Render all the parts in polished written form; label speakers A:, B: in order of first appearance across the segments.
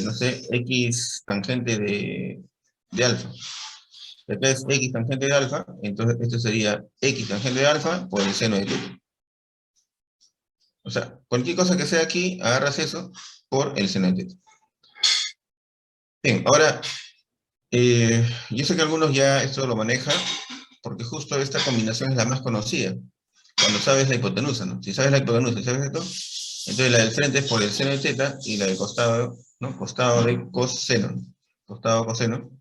A: no sé, X tangente de alfa. Acá es X tangente de alfa, entonces esto sería X tangente de alfa por el seno de teta. O sea, cualquier cosa que sea aquí, agarras eso por el seno de teta. Bien, ahora, yo sé que algunos ya esto lo manejan, porque justo esta combinación es la más conocida, cuando sabes la hipotenusa, ¿no? Si sabes la hipotenusa y sabes esto, entonces la del frente es por el seno de teta y la del costado, ¿no? Costado de coseno, ¿no? Costado coseno.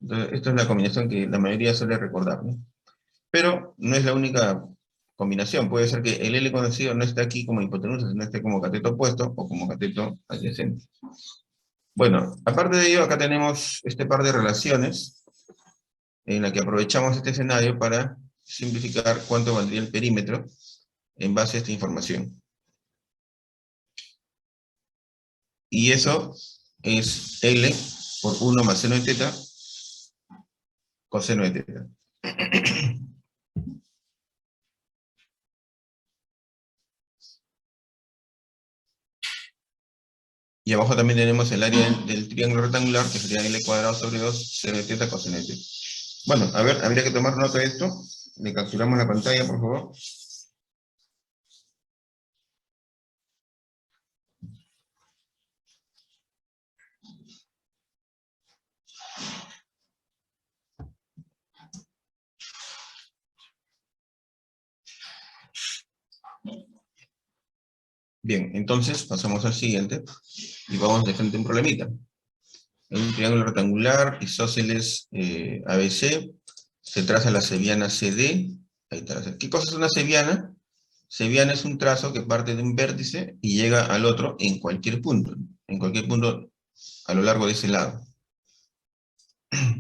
A: Entonces, esta es la combinación que la mayoría suele recordar, ¿no? Pero no es la única combinación. Puede ser que el L conocido no esté aquí como hipotenusa, sino esté como cateto opuesto o como cateto adyacente. Bueno, aparte de ello, acá tenemos este par de relaciones en la que aprovechamos este escenario para simplificar cuánto valdría el perímetro en base a esta información. Y eso es L por 1 más seno de teta coseno de teta. Y abajo también tenemos el área del triángulo rectangular, que sería L cuadrado sobre 2, seno de teta coseno de teta. Bueno, a ver, habría que tomar nota de esto. Le capturamos la pantalla, por favor. Bien, entonces pasamos al siguiente y vamos de frente a un problemita. En un triángulo rectangular, isósceles ABC, se traza la seviana CD. Ahí está. ¿Qué cosa es una seviana? Seviana es un trazo que parte de un vértice y llega al otro en cualquier punto a lo largo de ese lado.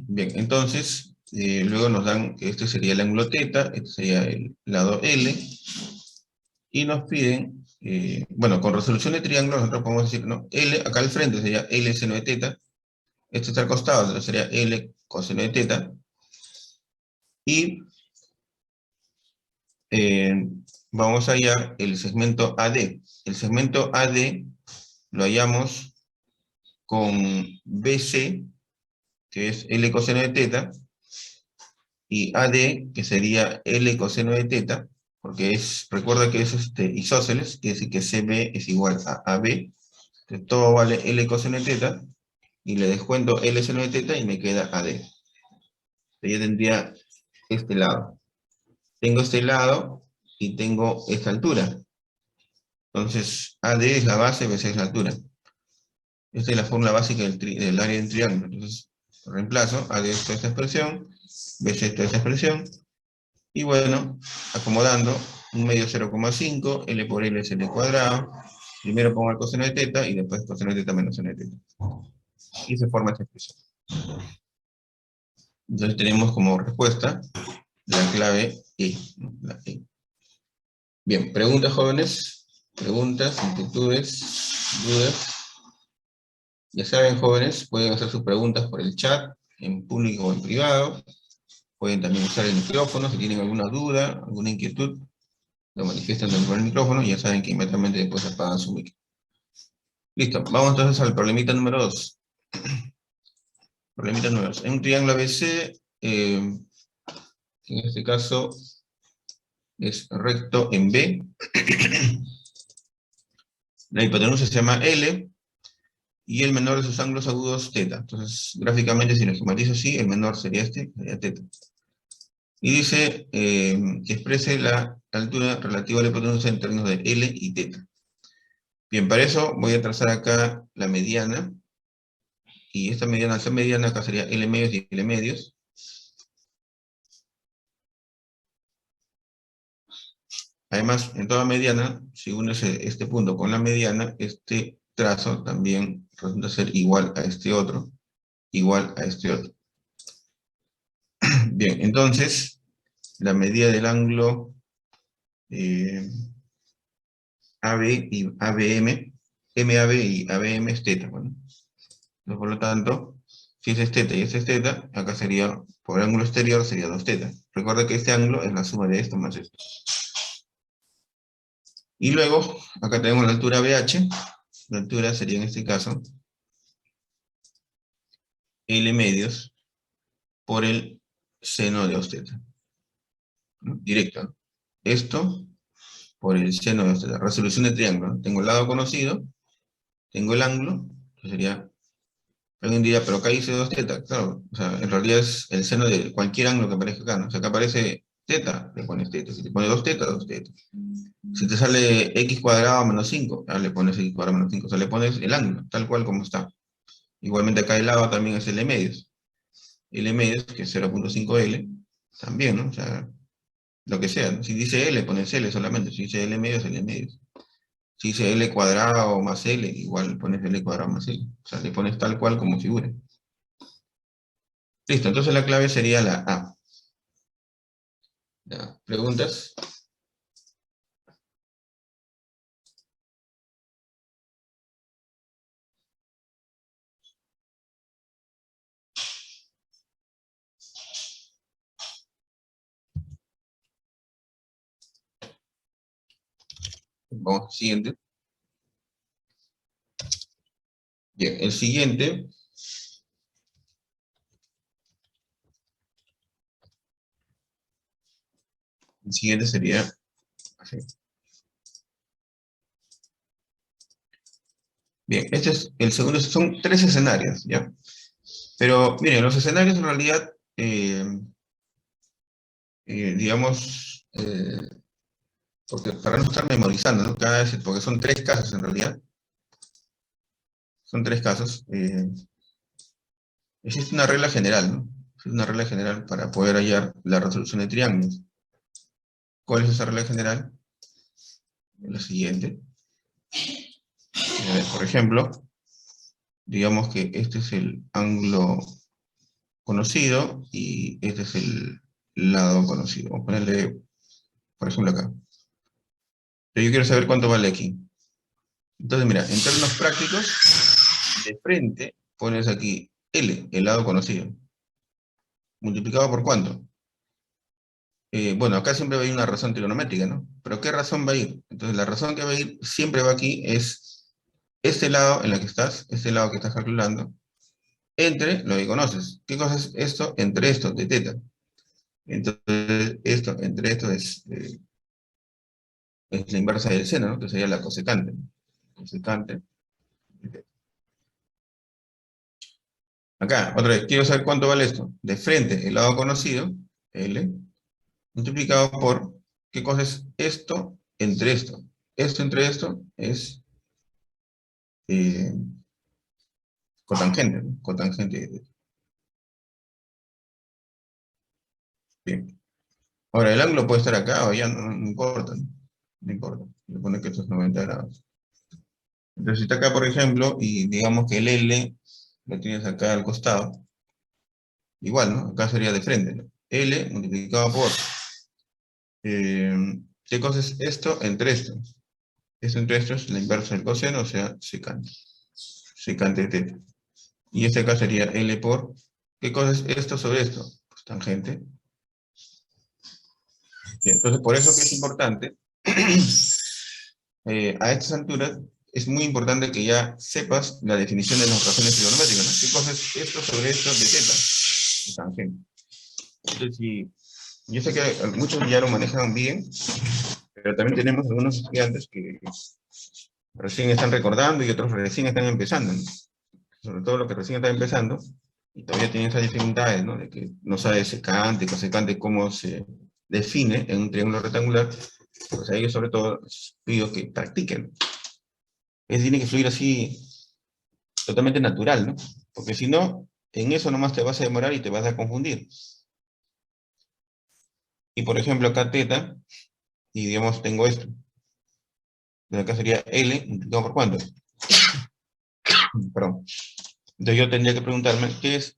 A: Bien, entonces, luego nos dan que este sería el ángulo θ, este sería el lado L, y nos piden, bueno, con resolución de triángulo nosotros podemos decir, ¿no? L, acá al frente sería L seno de θ, este está al costado, entonces sería L coseno de θ, y vamos a hallar el segmento AD. El segmento AD lo hallamos con BC, que es L coseno de θ, y AD, que sería L coseno de θ, porque recuerda que es isósceles, quiere decir que CB es igual a AB, entonces todo vale L coseno de θ, y le descuento L seno de θ y me queda AD. Entonces yo tendría este lado. Tengo este lado y tengo esta altura. Entonces AD es la base, BC es la altura. Esta es la fórmula básica del área del triángulo. Entonces reemplazo AD es toda esta expresión, BC es toda esta expresión, y bueno, acomodando, un medio 0,5, L por L es L cuadrado, primero pongo el coseno de θ y después coseno de θ menos seno de θ. Y se forma esta expresión. Entonces tenemos como respuesta la clave E. La E. Bien, preguntas jóvenes, preguntas, inquietudes, dudas. Ya saben, jóvenes, pueden hacer sus preguntas por el chat, en público o en privado. Pueden también usar el micrófono si tienen alguna duda, alguna inquietud. Lo manifiestan dentro del micrófono y ya saben que inmediatamente después apagan su micrófono. Listo, vamos entonces al problemita número 2. Problemita número 2. En un triángulo ABC, en este caso es recto en B. La hipotenusa se llama L y el menor de sus ángulos agudos θ. Entonces, gráficamente, si lo esquematizo así, el menor sería este, sería θ. Y dice que exprese la altura relativa a la hipotenusa en términos de L y θ. Bien, para eso voy a trazar acá la mediana. Y esta mediana, al ser mediana, acá sería L medios y L medios. Además, en toda mediana, si unes este punto con la mediana, este trazo también resulta ser igual a este otro, igual a este otro. Bien, entonces, la medida del ángulo AB y ABM, MAB y ABM es θ. Bueno. Entonces, por lo tanto, si ese es θ y ese es θ, acá sería, por ángulo exterior, sería 2θ. Recuerda que este ángulo es la suma de esto más esto. Y luego, acá tenemos la altura BH. La altura sería en este caso L medios por el seno de 2 teta. ¿No? Directo, ¿no? Esto por el seno de 2 teta. Resolución de triángulo, ¿no? Tengo el lado conocido, tengo el ángulo, que sería, alguien diría, pero acá dice 2 teta. Claro, o sea, en realidad es el seno de cualquier ángulo que aparezca acá, ¿no? O sea, acá aparece teta, le pones teta. Si te pone 2 teta, 2 teta. Si te sale x cuadrado menos 5, le pones x cuadrado menos 5. O sea, le pones el ángulo, tal cual como está. Igualmente acá el lado también es L medios. L medios, que es 0.5L, también, ¿no? O sea, lo que sea, ¿no? Si dice L, pones L solamente. Si dice L medios, L medios. Si dice L cuadrado más L, igual pones L cuadrado más L. O sea, le pones tal cual como figure. Listo, entonces la clave sería la A. ¿Ya? ¿Preguntas? Vamos al siguiente. Bien, el siguiente sería así. Bien, este es el segundo, son 3 escenarios, ¿ya? Pero miren, los escenarios en realidad, digamos, porque para no estar memorizando, ¿no? Cada vez, porque son 3 casos en realidad, son 3 casos, existe una regla general, ¿no? Existe una regla general para poder hallar la resolución de triángulos. ¿Cuál es esa regla general? Es la siguiente. Por ejemplo, digamos que este es el ángulo conocido y este es el lado conocido. Vamos a ponerle, por ejemplo, acá. Pero yo quiero saber cuánto vale aquí. Entonces, mira, en términos prácticos, de frente pones aquí L, el lado conocido. ¿Multiplicado por cuánto? Bueno, acá siempre va a ir una razón trigonométrica, ¿no? Pero ¿qué razón va a ir? Entonces, la razón que va a ir siempre va aquí es este lado en el que estás, este lado que estás calculando, entre lo que conoces. ¿Qué cosa es esto? Entre esto, de teta. Entonces, esto, entre esto es la inversa del seno, ¿no? Que sería la cosecante, ¿no? Cosecante. Acá, otra vez, quiero saber cuánto vale esto. De frente, el lado conocido, L, multiplicado por, ¿qué cosa es esto entre esto? Esto entre esto es eh, cotangente, ¿no? Cotangente. Bien. Ahora, el ángulo puede estar acá o allá, no importa, ¿no? No importa. Le pone que esto es 90 grados. Entonces, si está acá, por ejemplo, y digamos que el L lo tienes acá al costado, igual, ¿no? Acá sería de frente, ¿no? L multiplicado por, eh, ¿qué cosa es esto entre esto? Esto entre esto es la inversa del coseno, o sea, secante. Secante de teta. Y este acá sería L por, ¿qué cosa es esto sobre esto? Pues tangente. Bien, entonces, por eso que es importante, a estas alturas, es muy importante que ya sepas la definición de las ecuaciones trigonométricas, ¿no? ¿Qué cosa es esto sobre esto de teta? De tangente. Entonces, si, yo sé que muchos ya lo manejan bien, pero también tenemos algunos estudiantes que recién están recordando y otros recién están empezando, ¿no? Sobre todo los que recién están empezando, y todavía tienen esas dificultades, ¿no? De que no sabe secante, cosecante, cómo se define en un triángulo rectangular, pues a ellos sobre todo les pido que practiquen. Tiene que fluir así, totalmente natural, ¿no? Porque si no, en eso nomás te vas a demorar y te vas a confundir. Y por ejemplo, acá teta, y digamos tengo esto. Entonces acá sería L multiplicado por cuánto. Perdón. Entonces yo tendría que preguntarme, ¿qué es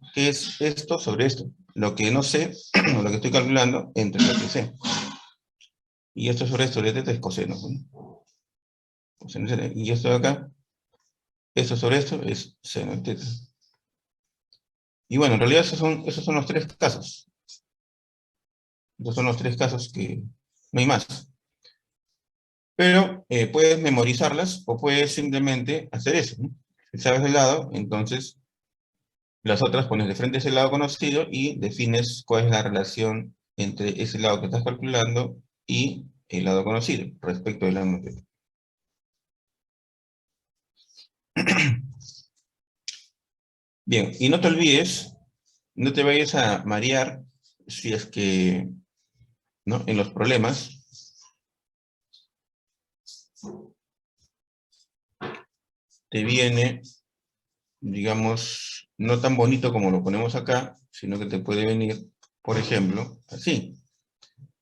A: esto sobre esto? Lo que no sé, o lo que estoy calculando, entre lo que sé. Y esto sobre esto de teta es coseno, ¿no? Coseno de teta. Y esto de acá, esto sobre esto es seno de teta. Y bueno, en realidad esos son los 3 casos. Esos son los 3 casos que no hay más. Pero puedes memorizarlas o puedes simplemente hacer eso, ¿no? Si sabes el lado, entonces Las otras pones de frente ese lado conocido y defines cuál es la relación entre ese lado que estás calculando y el lado conocido respecto del ángulo θ. Bien, y no te olvides, no te vayas a marear si es que, ¿no? En los problemas te viene, digamos, no tan bonito como lo ponemos acá, sino que te puede venir, por ejemplo, así.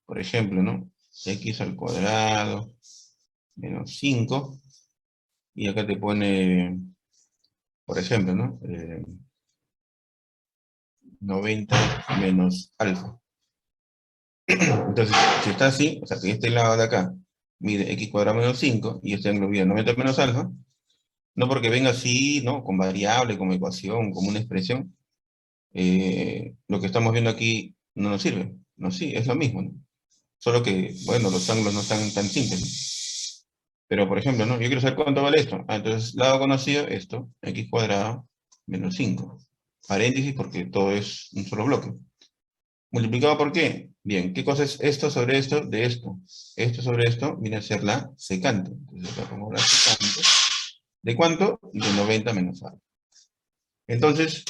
A: Por ejemplo, ¿no? X al cuadrado menos 5, y acá te pone, por ejemplo, ¿no? 90 menos alfa. Entonces, si está así, o sea, que este lado de acá mide x cuadrado menos 5, y este ángulo mide 90 menos alfa, no porque venga así, ¿no? Con variable, como ecuación, como una expresión, lo que estamos viendo aquí no nos sirve. No, sí, es lo mismo, ¿no? Solo que, bueno, los ángulos no están tan simples, ¿no? Pero, por ejemplo, ¿no? Yo quiero saber cuánto vale esto. Ah, entonces, lado conocido, esto, x cuadrado menos 5. Paréntesis porque todo es un solo bloque. ¿Multiplicado por qué? Bien, ¿qué cosa es esto sobre esto de esto? Esto sobre esto viene a ser la secante. Entonces acá pongo la secante. ¿De cuánto? De 90 menos algo. Entonces,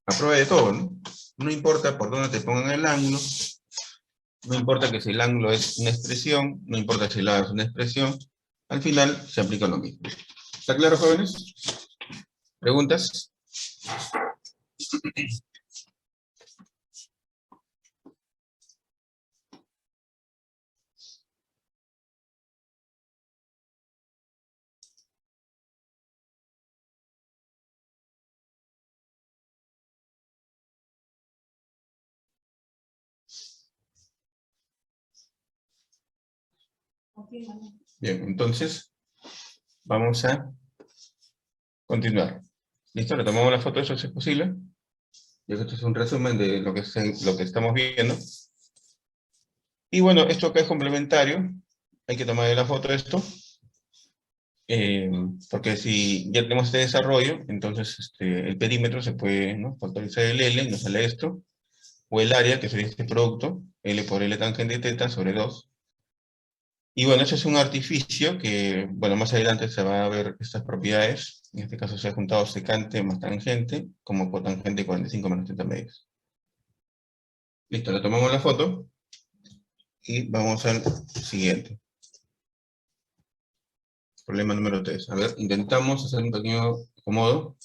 A: a prueba de todo, ¿no? No importa por dónde te pongan el ángulo, no importa que si el ángulo es una expresión, no importa si el lado es una expresión, al final se aplica lo mismo. ¿Está claro, jóvenes? ¿Preguntas? Bien, entonces vamos a continuar. ¿Listo? Le tomamos la foto de eso si es posible. Ya que esto es un resumen de lo que estamos viendo. Y bueno, esto acá es complementario. Hay que tomarle la foto de esto. Porque si ya tenemos este desarrollo, entonces el perímetro se puede, ¿no? Factorizar el L, nos sale esto. O el área, que sería este producto, L por L tangente teta sobre 2. Y bueno, ese es un artificio que, bueno, más adelante se va a ver estas propiedades. En este caso se ha juntado secante más tangente, como cotangente 45 menos 30 medios. Listo, le tomamos la foto y vamos al siguiente. Problema número 3. A ver, intentamos hacer un pequeño acomodo.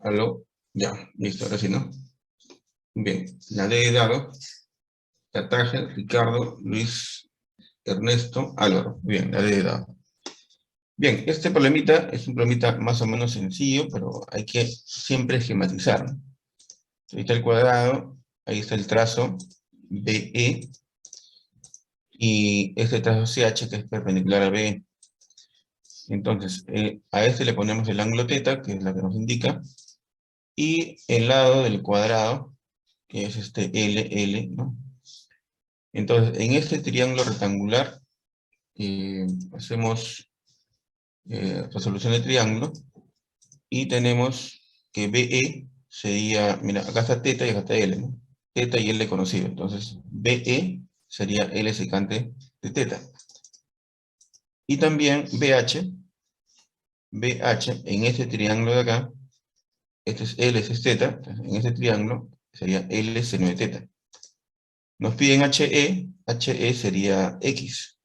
A: Aló, ya, listo, ahora sí, ¿no? Bien, la D de dado, Cataje, Ricardo, Luis, Ernesto, Álvaro. Bien, la D de dado. Bien, este problemita es un problemita más o menos sencillo, pero hay que siempre esquematizar, ¿no? Ahí está el cuadrado, ahí está el trazo BE, y este trazo CH que es perpendicular a BE. Entonces, a este le ponemos el ángulo θ, que es la que nos indica, y el lado del cuadrado, que es este LL, ¿no? Entonces, en este triángulo rectangular, hacemos resolución de triángulo, y tenemos que BE sería, mira, acá está θ y acá está L, ¿no? Θ y L conocido. Entonces, BE sería L secante de θ. Y también BH en este triángulo de acá, este es L, este es θ, entonces, en este triángulo sería L seno de θ. Nos piden HE sería X,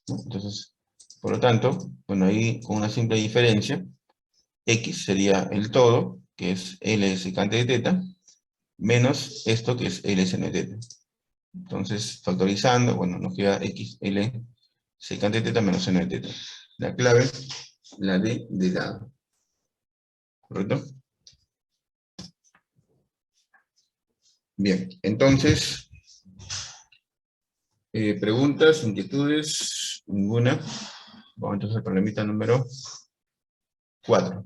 A: ¿no? Entonces, por lo tanto, bueno, ahí con una simple diferencia, X sería el todo, que es L secante de θ, menos esto que es L seno de θ. Entonces, factorizando, bueno, nos queda XL secante de θ menos seno de θ. La clave, la D de dado. ¿Correcto? Bien, entonces, preguntas, inquietudes, ninguna. Vamos entonces al problemita número 4.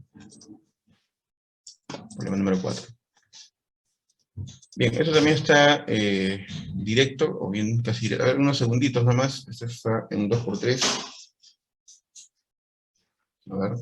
A: Problema número 4. Bien, esto también está directo, o bien casi directo. A ver, unos segunditos nomás. Esto está en 2×3. A ver.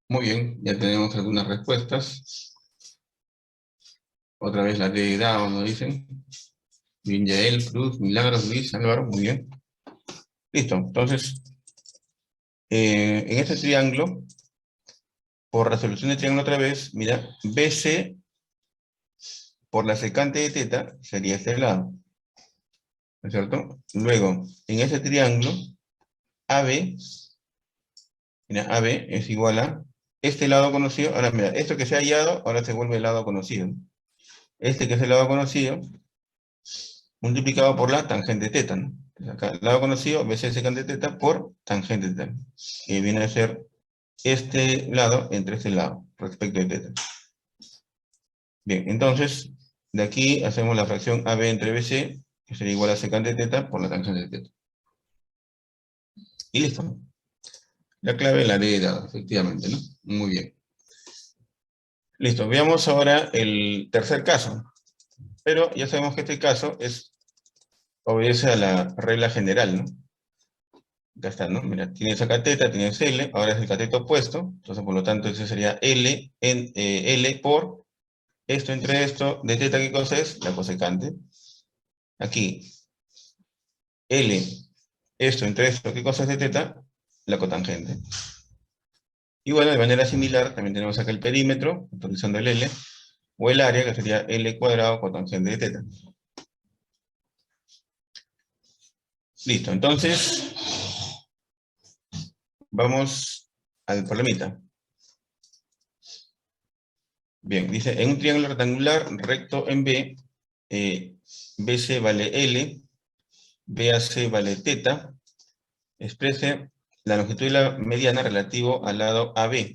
A: Muy bien, ya tenemos algunas respuestas. Otra vez la D de dado, nos dicen. Bien, Yael, Cruz, Milagros, Luis, Álvaro, muy bien. Listo, entonces, en este triángulo, por resolución de triángulo otra vez, mira, BC por la secante de θ sería este lado, ¿no es cierto? Luego, en ese triángulo, AB, mira, AB es igual a este lado conocido. Ahora, mira, esto que se ha hallado, ahora se vuelve el lado conocido. Este que es el lado conocido, multiplicado por la tangente θ, ¿no? Entonces acá, el lado conocido, BC secante de θ por tangente θ, que viene a ser este lado entre este lado, respecto de θ. Bien, entonces, de aquí hacemos la fracción AB entre BC, que sería igual a secante θ por la tangente de θ. Y listo. La clave la D de dado, efectivamente, ¿no? Muy bien. Listo, veamos ahora el tercer caso. Pero ya sabemos que este caso obedece a la regla general, ¿no? Acá está, ¿no? Mira, tienes acá θ, tienes L, ahora es el cateto opuesto, entonces por lo tanto ese sería L por esto entre esto, de θ, ¿qué cosa es? La cosecante. Aquí, L, esto entre esto, ¿qué cosa es de teta? La cotangente. Y bueno, de manera similar, también tenemos acá el perímetro, utilizando el L, o el área, que sería L cuadrado cotangente de teta. Listo, entonces, vamos al problemita. Bien, dice, en un triángulo rectangular recto en B, BC vale L, BAC vale teta, exprese la longitud y la mediana relativo al lado AB.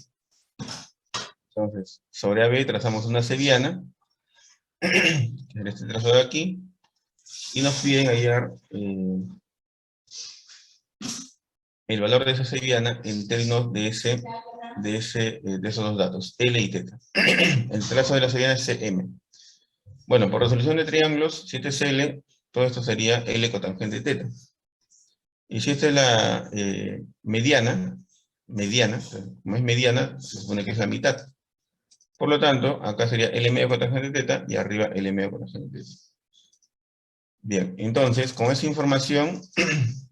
A: Entonces, sobre AB trazamos una seriana, que es este trazo de aquí, y nos piden hallar el valor de esa seriana en términos de esos dos datos, L y teta. El trazo de la seriana es CM. Bueno, por resolución de triángulos, si este es L, todo esto sería L cotangente de teta. Y si esta es la mediana, como es mediana, se supone que es la mitad. Por lo tanto, acá sería L medio cotangente de teta y arriba L medio cotangente de teta. Bien, entonces, con esa información,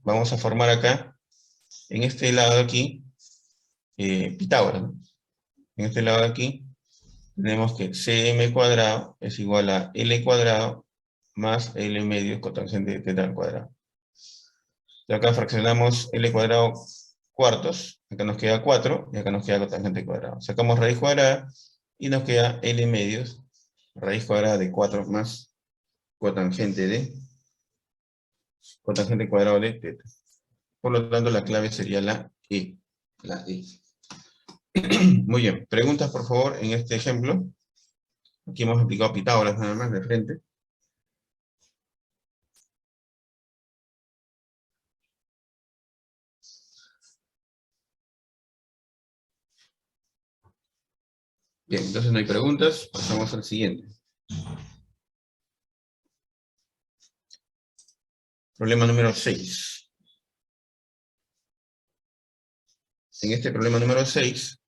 A: vamos a formar acá, en este lado de aquí, Pitágoras, ¿no? En este lado de aquí, tenemos que CM cuadrado es igual a L cuadrado más L medio cotangente de teta al cuadrado. Y acá fraccionamos L cuadrado cuartos, acá nos queda 4, y acá nos queda cotangente cuadrado. Sacamos raíz cuadrada, y nos queda L medios, raíz cuadrada de 4 más cotangente cuadrado de teta. Por lo tanto, la clave sería la E. La E. Muy bien, preguntas por favor en este ejemplo. Aquí hemos aplicado Pitágoras nada más de frente. Bien, entonces no hay preguntas, pasamos al siguiente. Problema número 6. En este problema número 6,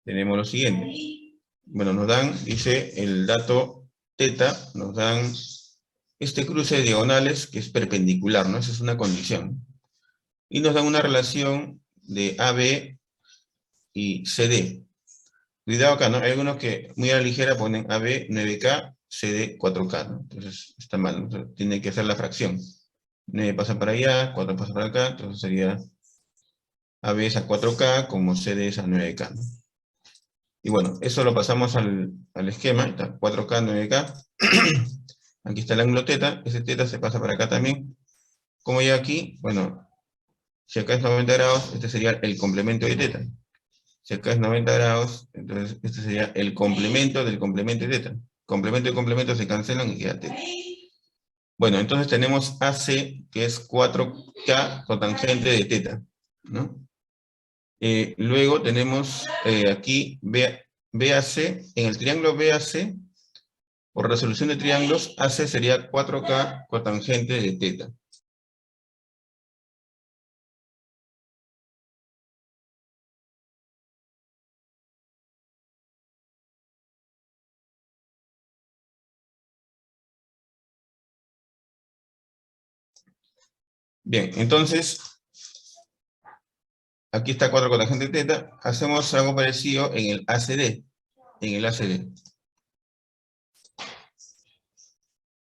A: tenemos lo siguiente. Bueno, nos dan, dice el dato teta, nos dan este cruce de diagonales que es perpendicular, ¿no? Esa es una condición. Y nos dan una relación de AB y CD. Cuidado acá, ¿no? Hay algunos que muy a la ligera ponen AB 9K, CD 4K, ¿no? Entonces está mal, ¿no? Tiene que hacer la fracción. 9 pasa para allá, 4 pasa para acá, entonces sería AB es a 4K como CD es a 9K, ¿no? Y bueno, eso lo pasamos al esquema, está 4K, 9K. Aquí está el ángulo teta, ese teta se pasa para acá también. Como ya aquí, bueno, si acá es 90 grados, este sería el complemento de teta. Si acá es 90 grados, entonces este sería el complemento del complemento de teta. Complemento y complemento se cancelan y queda teta. Bueno, entonces tenemos AC, que es 4K cotangente de teta, ¿no? Luego tenemos aquí BAC, en el triángulo BAC, por resolución de triángulos, AC sería 4K cotangente de teta. Bien, entonces, aquí está 4 cotangente de teta, hacemos algo parecido en el ACD,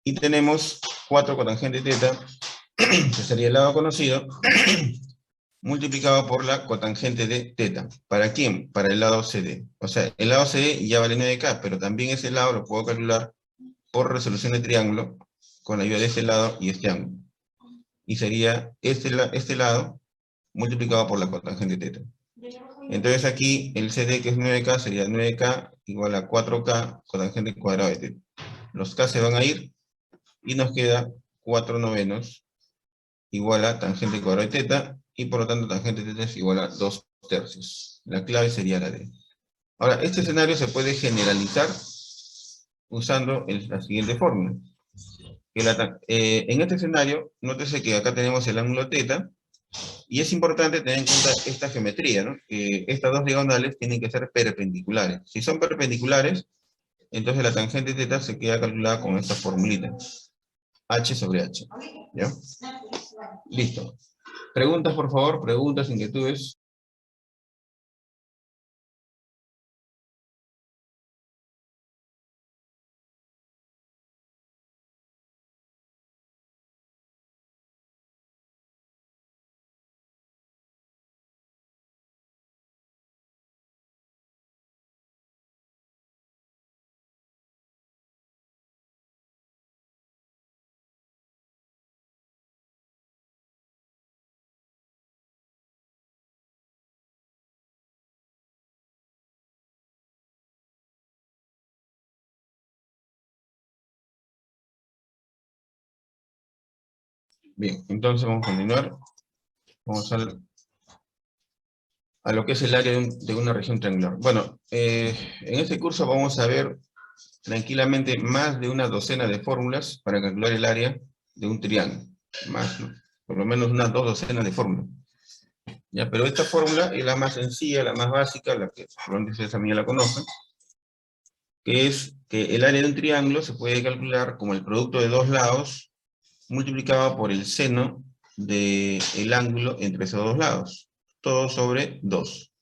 A: Y tenemos 4 cotangente de teta, que sería el lado conocido, multiplicado por la cotangente de teta. ¿Para quién? Para el lado CD. O sea, el lado CD ya vale 9K, pero también ese lado lo puedo calcular por resolución de triángulo, con la ayuda de este lado y este ángulo. Y sería este lado multiplicado por la cotangente de teta. Entonces aquí el CD, que es 9K, sería 9K igual a 4K cotangente cuadrado de teta. Los K se van a ir y nos queda 4 novenos igual a tangente cuadrada de teta, y por lo tanto tangente de teta es igual a 2 tercios. La clave sería la D. Ahora, este escenario se puede generalizar usando la siguiente fórmula. En este escenario, nótese que acá tenemos el ángulo teta, y es importante tener en cuenta esta geometría, ¿no? Que estas dos diagonales tienen que ser perpendiculares. Si son perpendiculares, entonces la tangente teta se queda calculada con esta formulita. H sobre H. ¿Ya? Listo. Preguntas, por favor, preguntas, inquietudes. Bien, entonces vamos a continuar. Vamos a lo que es el área de una región triangular. Bueno, en este curso vamos a ver tranquilamente más de una docena de fórmulas para calcular el área de un triángulo. Más, ¿no? Por lo menos unas 2 docenas de fórmulas. ¿Ya? Pero esta fórmula es la más sencilla, la más básica, la que probablemente ustedes también la conocen, que es que el área de un triángulo se puede calcular como el producto de dos lados multiplicado por el seno del ángulo entre esos dos lados. Todo sobre 2.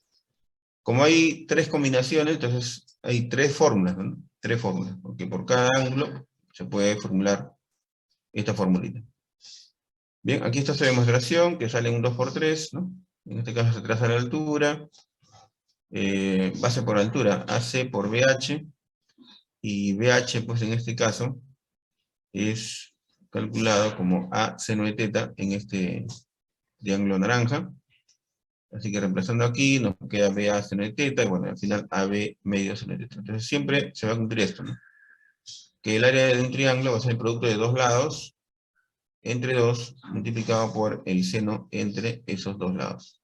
A: Como hay 3 combinaciones, entonces hay 3 fórmulas, ¿no? 3 fórmulas, porque por cada ángulo se puede formular esta formulita. Bien, aquí está esta demostración, que sale un 2 por 3, ¿no? En este caso se traza la altura, base por altura, AC por BH, y BH, pues en este caso, es calculado como A seno de teta en este triángulo naranja. Así que reemplazando aquí, nos queda BA seno de teta, y bueno, al final AB medio seno de teta. Entonces siempre se va a cumplir esto, ¿no? Que el área de un triángulo va a ser el producto de dos lados, entre 2, multiplicado por el seno entre esos dos lados.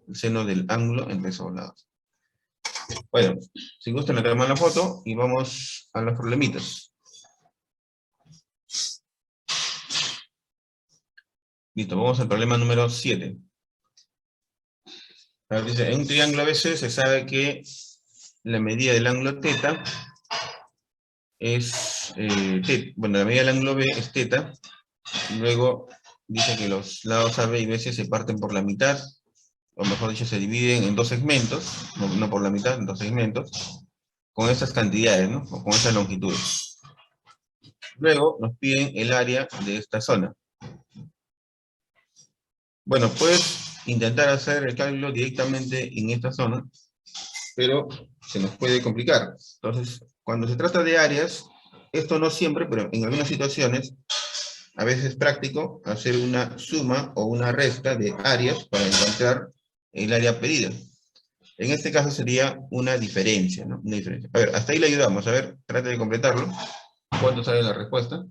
A: El seno del ángulo entre esos lados. Bueno, si gustan le tomamos la foto y vamos a los problemitas. Listo, vamos al problema número 7. Dice, en un triángulo ABC se sabe que la medida del ángulo teta es, bueno, la medida del ángulo B es teta. Luego dice que los lados AB y BC se parten por la mitad, o mejor dicho, se dividen en dos segmentos, no por la mitad, en dos segmentos, con estas cantidades, ¿no? O con estas longitudes. Luego nos piden el área de esta zona. Bueno, puedes intentar hacer el cálculo directamente en esta zona, pero se nos puede complicar. Entonces, cuando se trata de áreas, esto no siempre, pero en algunas situaciones, a veces es práctico hacer una suma o una resta de áreas para encontrar el área pedida. En este caso sería una diferencia, ¿no? Una diferencia. A ver, hasta ahí le ayudamos. A ver, trate de completarlo. ¿Cuánto sale la respuesta?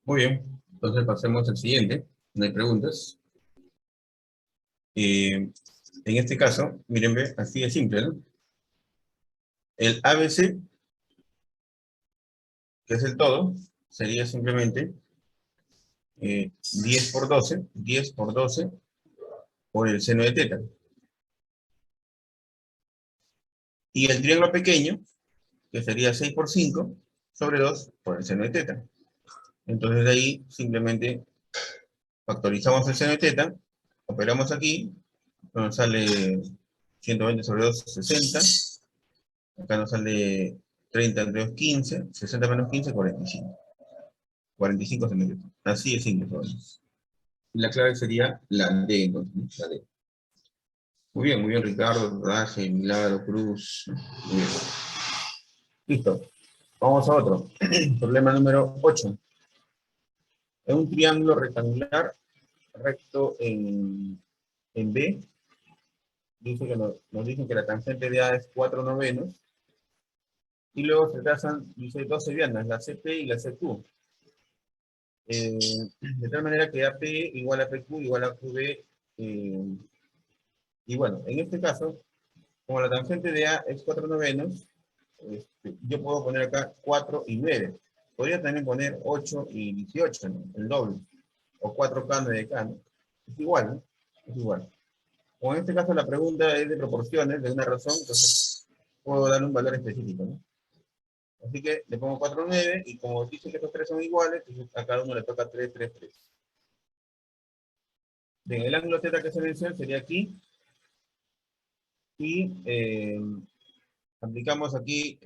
A: Muy bien. Entonces pasemos al siguiente. No hay preguntas. En este caso, miren, ve, así de simple, ¿no? El ABC, que es el todo, sería simplemente 10 por 12 por el seno de teta. Y el triángulo pequeño, que sería 6 por 5 sobre 2 por el seno de teta. Entonces de ahí simplemente factorizamos el seno de teta, operamos aquí, nos sale 120 sobre 2, 60. Acá nos sale 30 entre 2, 15. 60 menos 15, 45. 45 centímetros. Así es simple. Y la clave sería la D, entonces, ¿no? La D. Muy bien, Ricardo, Rodaje, Milagro, Cruz. Muy bien. Listo. Vamos a otro. Problema número 8. En un triángulo rectangular recto en B, dice que nos dicen que la tangente de A es 4/9, y luego se trazan, dice, dos medianas, la CP y la CQ. De tal manera que AP igual a PQ igual a QB. Y bueno, en este caso, como la tangente de A es 4/9, yo puedo poner acá 4 y 9. Podría también poner 8 y 18, ¿no? El doble. O 4K, 9K, ¿no? Es igual, ¿no? Es igual. O en este caso la pregunta es de proporciones, de una razón, entonces puedo darle un valor específico, ¿no? Así que le pongo 4, 9, y como dice que estos tres son iguales, entonces a cada uno le toca 3, 3, 3. Bien, el ángulo θ que se menciona sería aquí, y aplicamos aquí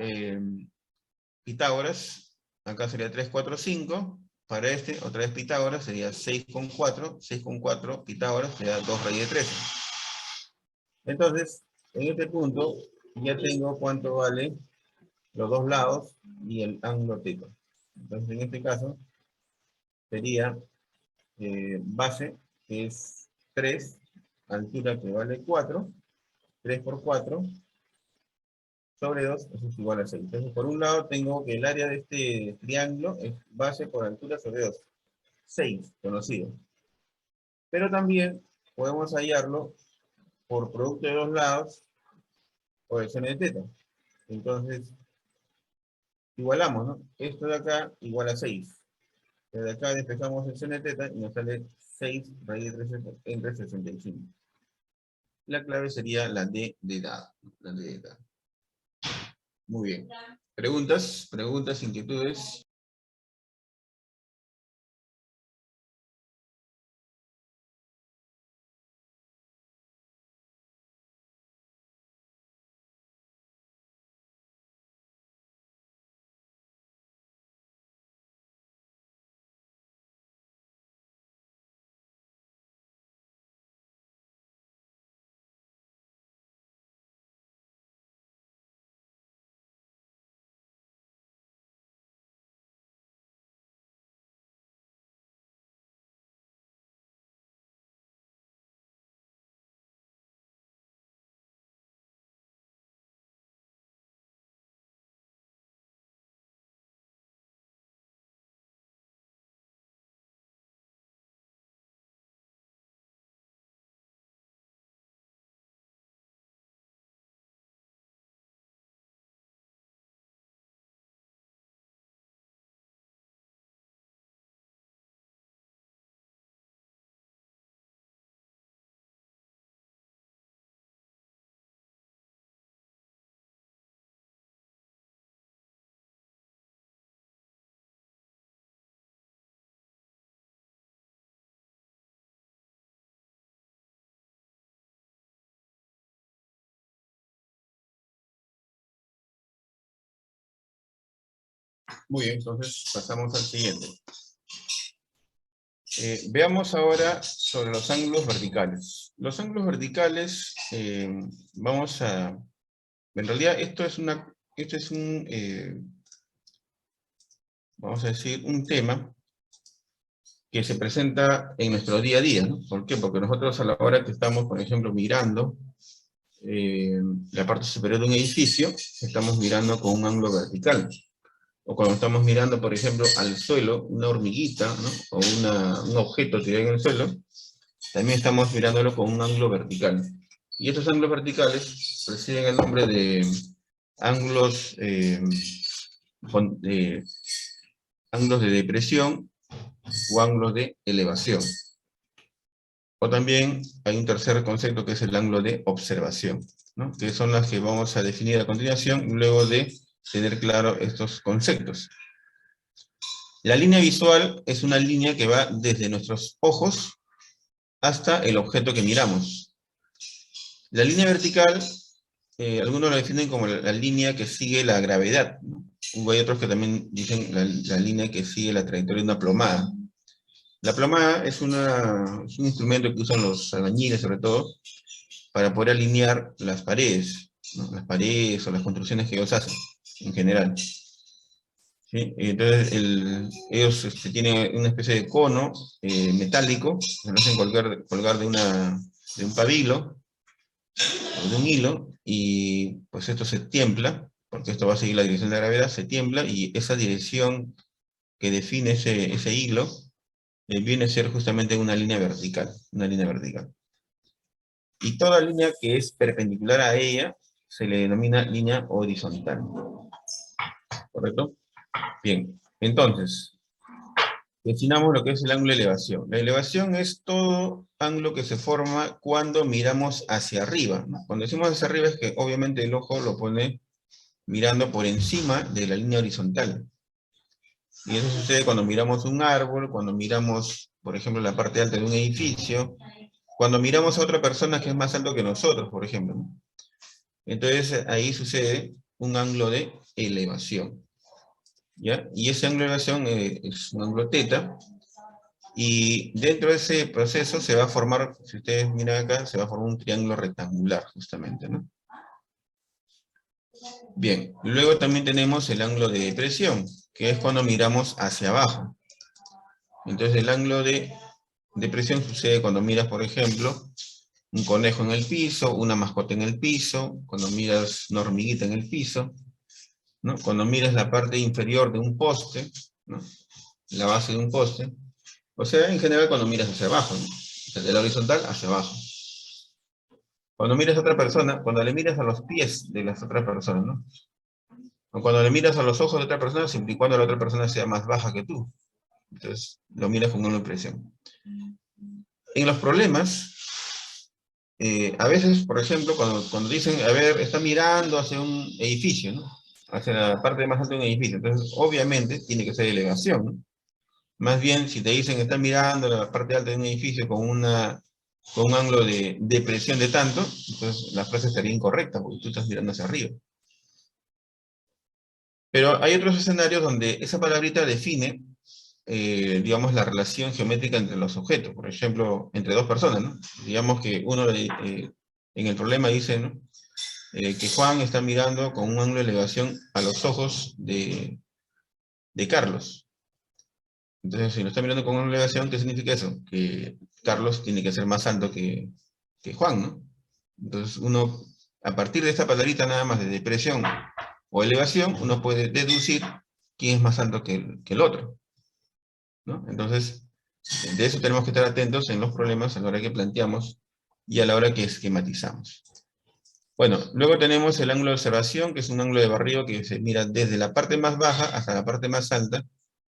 A: Pitágoras, acá sería 3, 4, 5, para este, otra vez Pitágoras, sería 6 con 4, Pitágoras, sería 2 raíz de 13. Entonces, en este punto, ya tengo cuánto vale los dos lados y el ángulo θ. Entonces, en este caso, sería base, que es 3, altura que vale 4, 3 por 4, sobre 2, eso es igual a 6. Entonces, por un lado, tengo que el área de este triángulo es base por altura sobre 2. 6, conocido. Pero también podemos hallarlo por producto de dos lados por el seno de θ. Entonces, igualamos, ¿no? Esto de acá igual a 6. Desde acá despejamos el seno de θ y nos sale 6 raíz de 3 entre 65. La clave sería la D de dado. La D de dado. Muy bien. ¿Preguntas? ¿Preguntas? ¿Inquietudes? Muy bien, entonces pasamos al siguiente. Veamos ahora sobre los ángulos verticales. Los ángulos verticales, vamos a... En realidad esto es un, vamos a decir, un tema que se presenta en nuestro día a día, ¿no? ¿Por qué? Porque nosotros a la hora que estamos, por ejemplo, mirando la parte superior de un edificio, estamos mirando con un ángulo vertical. O cuando estamos mirando, por ejemplo, al suelo, una hormiguita, ¿no? O un objeto tirado en el suelo, también estamos mirándolo con un ángulo vertical. Y estos ángulos verticales reciben el nombre de ángulos ángulos de depresión o ángulos de elevación. O también hay un tercer concepto que es el ángulo de observación, ¿no? Que son las que vamos a definir a continuación, luego de tener claro estos conceptos. La línea visual es una línea que va desde nuestros ojos hasta el objeto que miramos. La línea vertical, algunos la definen como la línea que sigue la gravedad, ¿no? Hay otros que también dicen la línea que sigue la trayectoria de una plomada. La plomada es un instrumento que usan los albañiles, sobre todo, para poder alinear las paredes, ¿no? Las paredes o las construcciones que ellos hacen, en general. ¿Sí? Entonces, ellos tienen una especie de cono metálico, que lo hacen colgar de un pabilo, o de un hilo, y pues esto se tiembla, porque esto va a seguir la dirección de la gravedad, se tiembla, y esa dirección que define ese hilo, viene a ser justamente una línea vertical, una línea vertical. Y toda línea que es perpendicular a ella se le denomina línea horizontal. ¿Correcto? Bien, entonces, definamos lo que es el ángulo de elevación. La elevación es todo ángulo que se forma cuando miramos hacia arriba, ¿no? Cuando decimos hacia arriba es que obviamente el ojo lo pone mirando por encima de la línea horizontal. Y eso sucede cuando miramos un árbol, cuando miramos, por ejemplo, la parte alta de un edificio, cuando miramos a otra persona que es más alto que nosotros, por ejemplo, ¿no? Entonces ahí sucede un ángulo de elevación, ¿ya? Y ese ángulo de elevación es un ángulo teta, y dentro de ese proceso se va a formar, si ustedes miran acá, se va a formar un triángulo rectangular, justamente, ¿no? Bien, luego también tenemos el ángulo de depresión, que es cuando miramos hacia abajo. Entonces el ángulo de depresión sucede cuando miras, por ejemplo, un conejo en el piso, una mascota en el piso, cuando miras una hormiguita en el piso, ¿no? Cuando miras la parte inferior de un poste, ¿no? La base de un poste, o sea, en general cuando miras hacia abajo, ¿no? O sea, de la horizontal hacia abajo. Cuando miras a otra persona, cuando le miras a los pies de las otras personas, ¿no? O cuando le miras a los ojos de otra persona, siempre y cuando la otra persona sea más baja que tú. Entonces, lo miras con una impresión. En los problemas, a veces, por ejemplo, cuando dicen, a ver, está mirando hacia un edificio, ¿no? Hacia la parte más alta de un edificio. Entonces, obviamente, tiene que ser elevación, ¿no? Más bien, si te dicen que está mirando la parte alta de un edificio con un ángulo de depresión de tanto, entonces la frase estaría incorrecta, porque tú estás mirando hacia arriba. Pero hay otros escenarios donde esa palabrita define, digamos, la relación geométrica entre los objetos. Por ejemplo, entre dos personas, ¿no? Digamos que uno en el problema dice, ¿no? Que Juan está mirando con un ángulo de elevación a los ojos de Carlos. Entonces, si lo está mirando con una elevación, ¿qué significa eso? Que Carlos tiene que ser más alto que Juan, ¿no? Entonces, uno, a partir de esta palabrita nada más de depresión o elevación, uno puede deducir quién es más alto que el otro, ¿no? Entonces, de eso tenemos que estar atentos en los problemas a la hora que planteamos y a la hora que esquematizamos. Bueno, luego tenemos el ángulo de observación, que es un ángulo de barrido que se mira desde la parte más baja hasta la parte más alta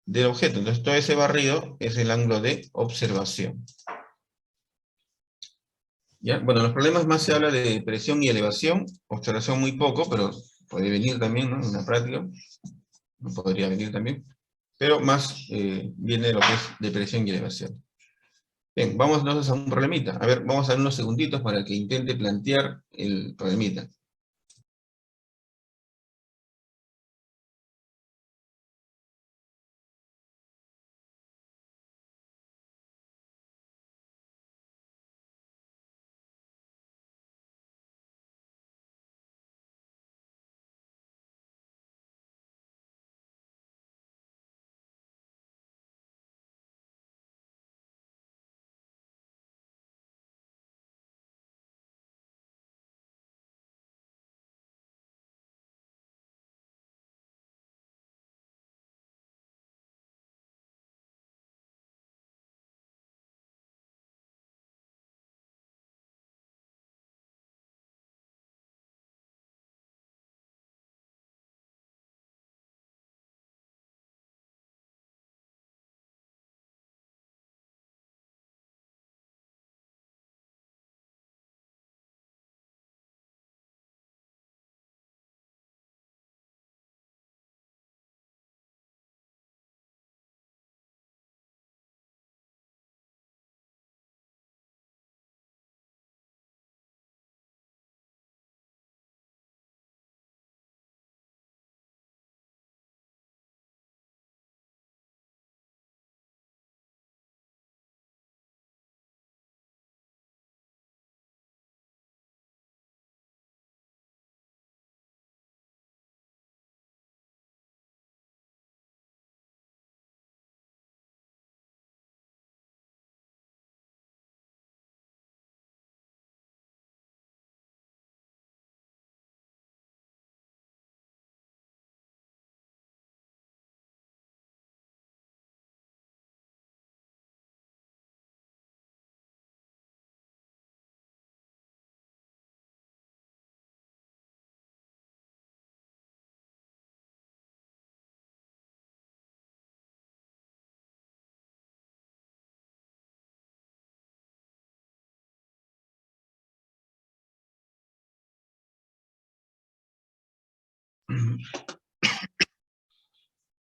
A: del objeto. Entonces, todo ese barrido es el ángulo de observación. ¿Ya? Bueno, los problemas más se habla de presión y elevación, observación muy poco, pero puede venir también, ¿no? En la práctica, no podría venir también, pero más viene lo que es de presión y elevación. Bien, vamos entonces a un problemita. A ver, vamos a dar unos segunditos para que intente plantear el problemita.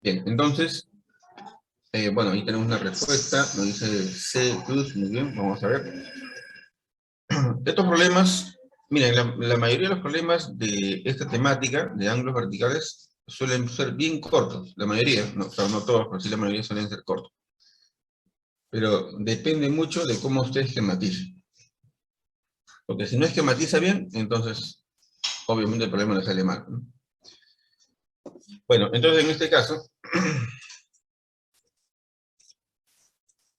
A: Bien, entonces, bueno, ahí tenemos una respuesta, nos dice C cruz, muy bien, vamos a ver. Estos problemas, miren, la mayoría de los problemas de esta temática, de ángulos verticales, suelen ser bien cortos, la mayoría, no, o sea, no todos, pero sí la mayoría suelen ser cortos. Pero depende mucho de cómo usted esquematice. Porque si no esquematiza bien, entonces, obviamente el problema le sale mal, ¿no? Bueno, entonces en este caso,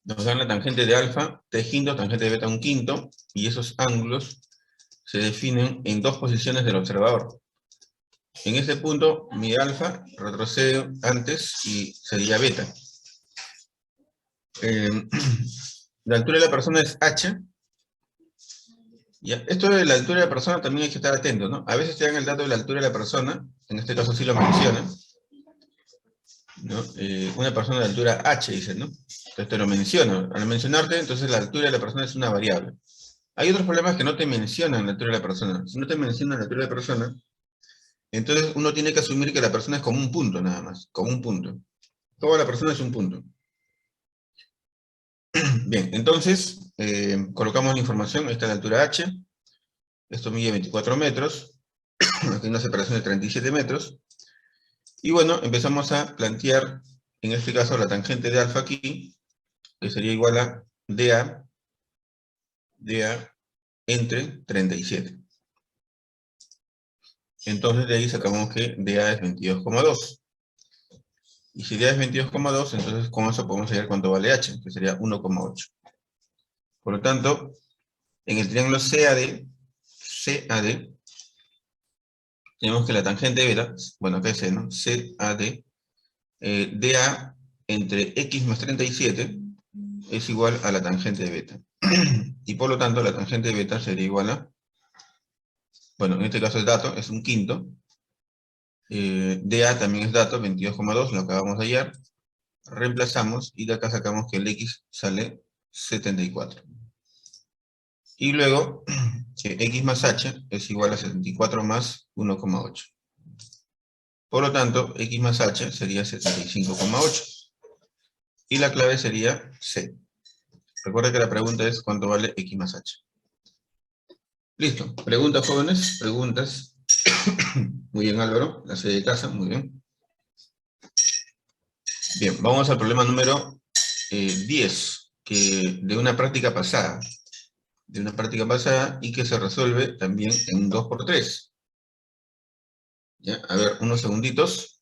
A: nos dan la tangente de alfa, t quinto, tangente de beta un quinto, y esos ángulos se definen en dos posiciones del observador. En ese punto, mi alfa retrocede antes y sería beta. La altura de la persona es h. Ya, esto de la altura de la persona también hay que estar atento, ¿no? A veces te dan el dato de la altura de la persona, en este caso sí lo mencionan, ¿no? Una persona de altura h, dice, ¿no? Entonces te lo menciona. Al mencionarte, entonces la altura de la persona es una variable. Hay otros problemas que no te mencionan la altura de la persona. Si no te mencionan la altura de la persona, entonces uno tiene que asumir que la persona es como un punto nada más, como un punto. Toda la persona es un punto. Bien, entonces colocamos la información, esta es la altura h, esto mide 24 metros, aquí una separación de 37 metros, y bueno, empezamos a plantear, en este caso, la tangente de alfa aquí, que sería igual a dA entre 37. Entonces de ahí sacamos que dA es 22,2. Y si dA es 22,2, entonces con eso podemos hallar cuánto vale h, que sería 1,8. Por lo tanto, en el triángulo CAD, tenemos que la tangente beta, bueno, acá es C, ¿no? CAD, dA entre x más 37 es igual a la tangente de beta. Y por lo tanto, la tangente de beta sería igual a, bueno, en este caso el dato es un quinto, dA también es dato, 22,2, lo acabamos de hallar, reemplazamos y de acá sacamos que el x sale 74. Y luego, que x más h es igual a 74 más 1,8. Por lo tanto, x más h sería 75,8. Y la clave sería C. Recuerda que la pregunta es ¿cuánto vale x más h? Listo. ¿Preguntas, jóvenes? ¿Preguntas? Muy bien, Álvaro. La C de casa, muy bien. Bien, vamos al problema número 10, que de una práctica pasada. De una práctica pasada y que se resuelve también en un 2×3. ¿Ya? A ver, unos segunditos.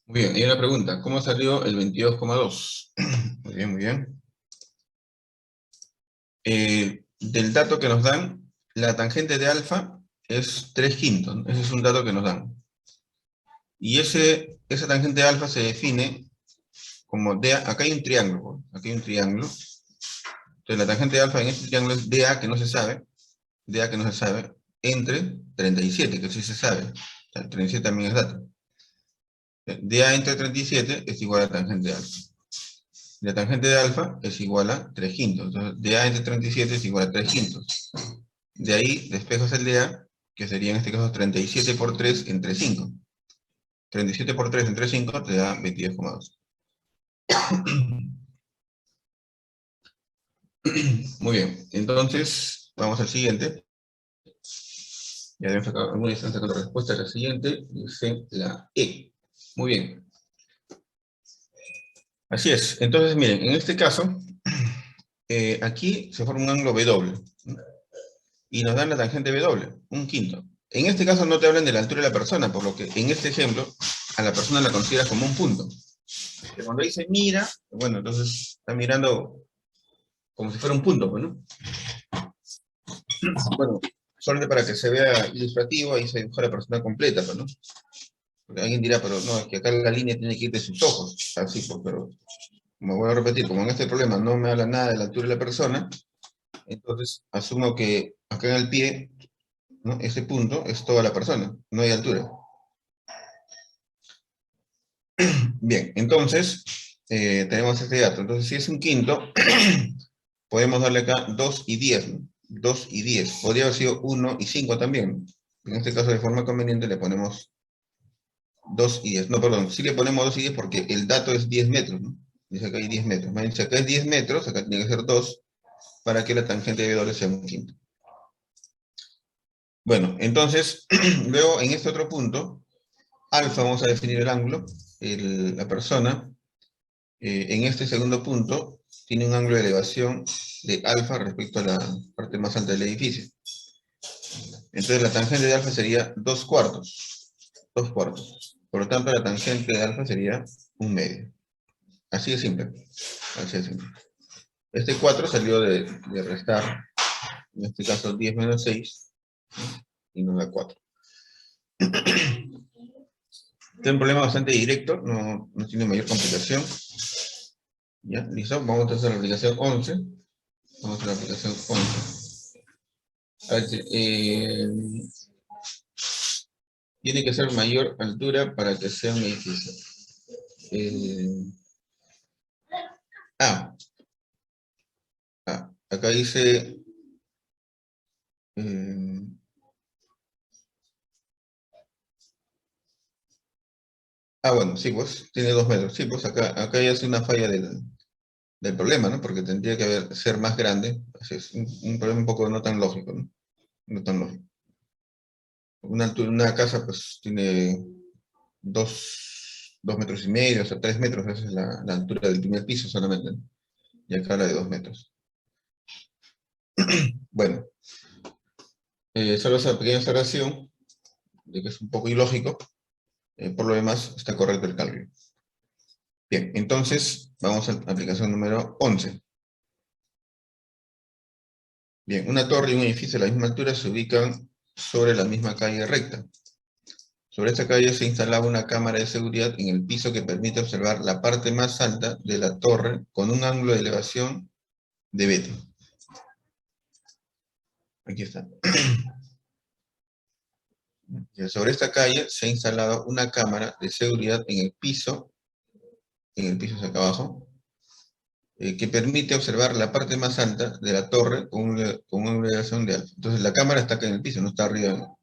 A: Muy bien, hay una pregunta. ¿Cómo salió el 22,2? Muy bien, muy bien. Del dato que nos dan, la tangente de alfa es 3 quintos. Ese es un dato que nos dan. Y esa tangente de alfa se define como DA. Acá hay un triángulo. Aquí hay un triángulo. Entonces la tangente de alfa en este triángulo es DA, que no se sabe. DA que no se sabe. Entre 37, que sí se sabe. O sea, 37 también es dato. DA entre 37 es igual a la tangente de alfa. La tangente de alfa es igual a 3 quintos. Entonces, dA entre 37 es igual a 3 quintos. De ahí despejas el dA, que sería en este caso 37 por 3 entre 5. 37 por 3 entre 5 te da 22,2. Muy bien, entonces vamos al siguiente. Ya deben sacar, algunos están sacando respuesta a la siguiente, dice la E. Muy bien. Así es. Entonces, miren, en este caso, aquí se forma un ángulo W, ¿no? Y nos dan la tangente W, un quinto. En este caso no te hablan de la altura de la persona, por lo que en este ejemplo, a la persona la consideras como un punto. Que cuando dice mira, bueno, entonces está mirando como si fuera un punto, pues, ¿no? Bueno, solamente para que se vea ilustrativo, ahí se dibuja la persona completa, pues, ¿no? Porque alguien dirá, pero no, es que acá la línea tiene que ir de sus ojos, así, pues, pero me voy a repetir, como en este problema no me habla nada de la altura de la persona, entonces asumo que acá en el pie, ¿no? Ese punto es toda la persona, no hay altura. Bien, entonces, tenemos este dato. Entonces, si es un quinto, podemos darle acá 2 y 10, ¿no? 2 y 10. Podría haber sido 1 y 5 también. En este caso, de forma conveniente, le ponemos 2 y 10. No, perdón, sí le ponemos 2 y 10 porque el dato es 10 metros, ¿no? Dice acá hay 10 metros. Si acá es 10 metros, acá tiene que ser 2 para que la tangente de W sea un quinto. Bueno, entonces, luego en este otro punto, alfa vamos a definir el ángulo, la persona, en este segundo punto, tiene un ángulo de elevación de alfa respecto a la parte más alta del edificio. Entonces la tangente de alfa sería 2 cuartos. 2 cuartos. Por lo tanto, la tangente de alfa sería un medio. Así de simple. Así de simple. Este 4 salió de restar, en este caso 10 menos 6, y nos da 4. Este es un problema bastante directo, no tiene mayor complicación. ¿Ya? ¿Listo? Vamos a hacer la aplicación 11. Vamos a hacer la aplicación 11. A ver, tiene que ser mayor altura para que sea un edificio. Acá dice... bueno, sí, pues, tiene 2 metros. Sí, pues acá ya es una falla del problema, ¿no? Porque tendría que ser más grande. Así es un problema un poco no tan lógico, ¿no? No tan lógico. Una casa, pues, tiene 2 metros y medio, o sea, 3 metros, esa es la altura del primer piso solamente, ¿no? Y acá la de 2 metros. Bueno, solo esa pequeña observación, de que es un poco ilógico, por lo demás está correcto el cálculo. Bien, entonces vamos a la aplicación número 11. Bien, una torre y un edificio de la misma altura se ubican sobre la misma calle recta. Sobre esta calle se instalaba una cámara de seguridad en el piso que permite observar la parte más alta de la torre con un ángulo de elevación de beta. Aquí está. Sobre esta calle se ha instalado una cámara de seguridad en el piso hacia acá abajo, que permite observar la parte más alta de la torre con una elevación de alfa. Entonces la cámara está acá en el piso, no está arriba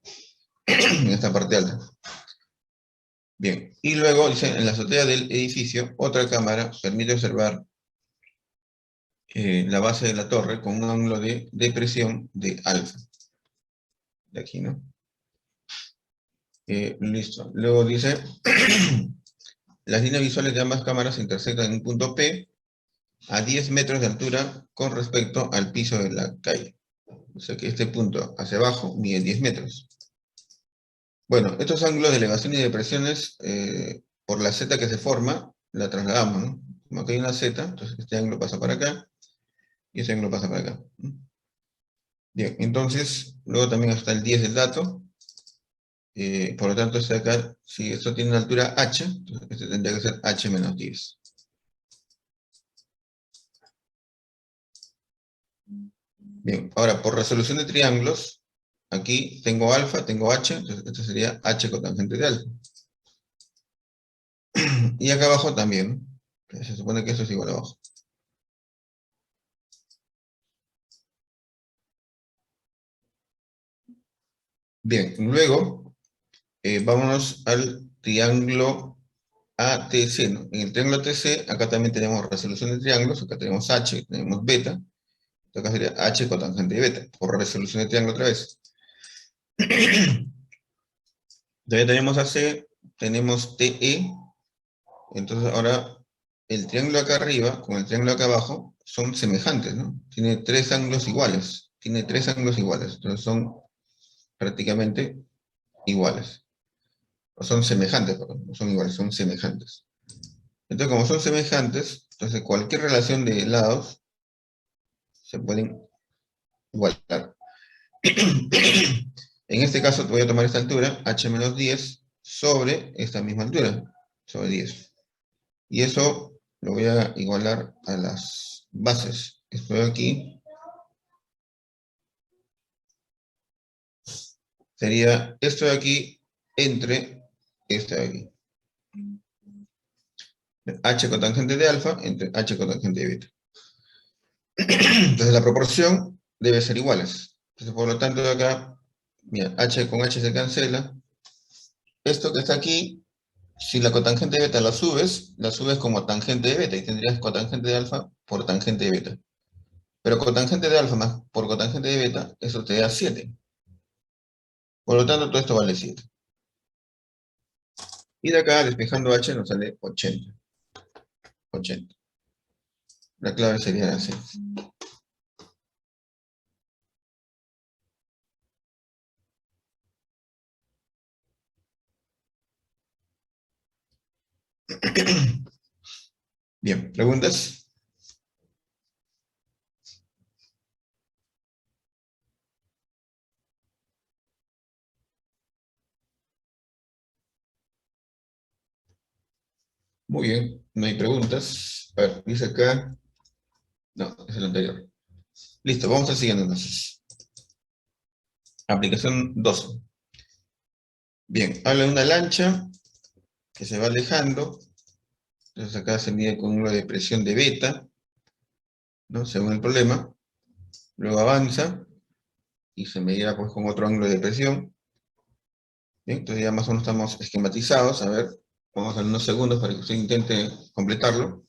A: en esta parte alta. Bien, y luego dice, en la azotea del edificio, otra cámara permite observar la base de la torre con un ángulo de depresión de alfa. De aquí, ¿no? Listo. Luego dice, las líneas visuales de ambas cámaras se intersectan en un punto P a 10 metros de altura con respecto al piso de la calle. O sea que este punto hacia abajo mide 10 metros. Bueno, estos ángulos de elevación y depresiones, por la Z que se forma, la trasladamos, ¿no? Como aquí hay una Z, entonces este ángulo pasa para acá, y ese ángulo pasa para acá. Bien, entonces, luego también está el 10 del dato. Por lo tanto, este de acá, si esto tiene una altura h, entonces este tendría que ser h menos 10. Bien, ahora, por resolución de triángulos, aquí tengo alfa, tengo h, entonces esto sería h cotangente de alfa. Y acá abajo también, ¿no? Se supone que eso es igual a abajo. Bien, luego, vámonos al triángulo ATC, ¿no? En el triángulo ATC, acá también tenemos resolución de triángulos, acá tenemos H, tenemos beta, acá sería H cotangente de beta, por resolución de triángulo otra vez. Ya tenemos AC, tenemos TE, entonces ahora el triángulo acá arriba con el triángulo acá abajo son semejantes, ¿no? Tiene tres ángulos iguales. Tiene tres ángulos iguales. Entonces son prácticamente iguales. O son semejantes, perdón. No son iguales, son semejantes. Entonces, como son semejantes, entonces cualquier relación de lados se pueden igualar. En este caso, voy a tomar esta altura, h menos 10, sobre esta misma altura, sobre 10. Y eso lo voy a igualar a las bases. Esto de aquí sería esto de aquí entre esto de aquí. H cotangente de alfa entre H cotangente de beta. Entonces la proporción debe ser iguales. Entonces, por lo tanto, de acá, mira, H con H se cancela. Esto que está aquí, si la cotangente de beta la subes como tangente de beta y tendrías cotangente de alfa por tangente de beta. Pero cotangente de alfa más por cotangente de beta, eso te da 7. Por lo tanto, todo esto vale 7. Y de acá, despejando h, nos sale 80. 80. La clave sería así. Bien, ¿preguntas? Muy bien, no hay preguntas. A ver, dice acá. No, es el anterior. Listo, vamos al siguiente entonces. Aplicación 12. Bien, habla de una lancha que se va alejando. Entonces acá se mide con una de presión de beta, ¿no? Según el problema. Luego avanza y se medirá pues con otro ángulo de presión. Bien, entonces ya más o menos estamos esquematizados. A ver, vamos a dar unos segundos para que usted intente completarlo.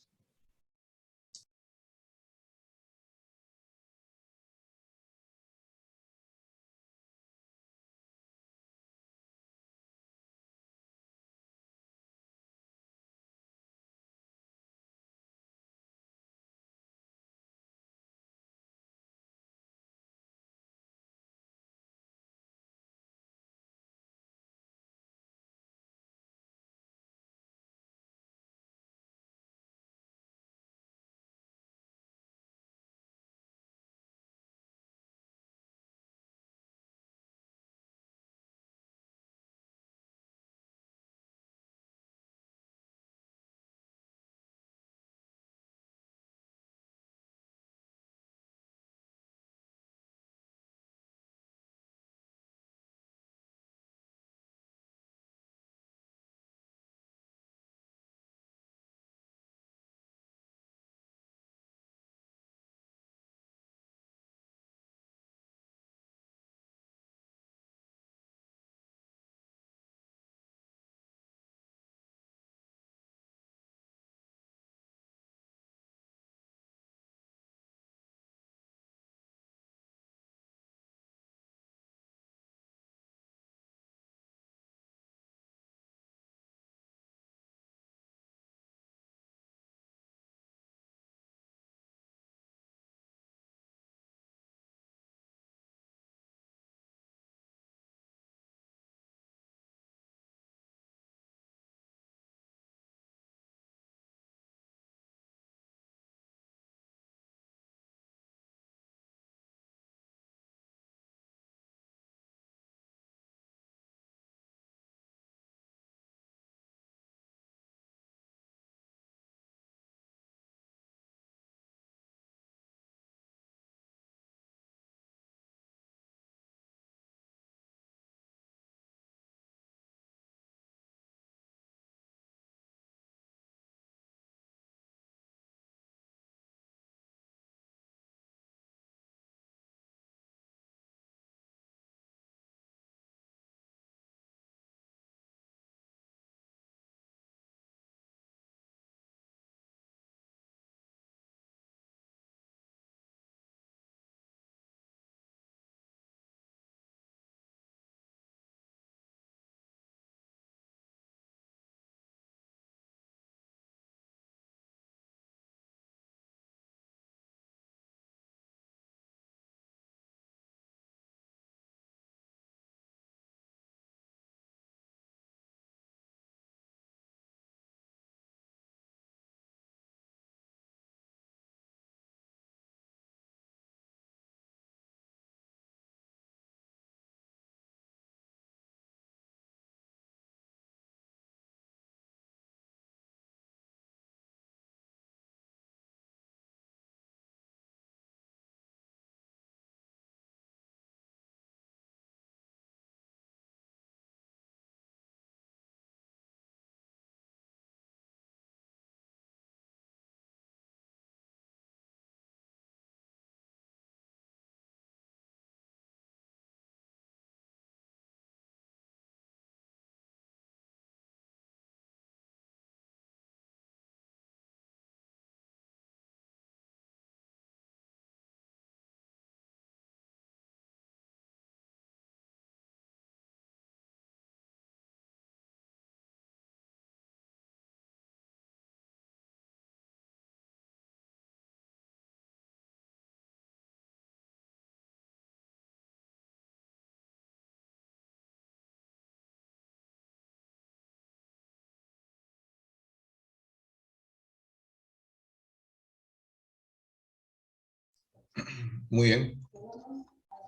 A: Muy bien.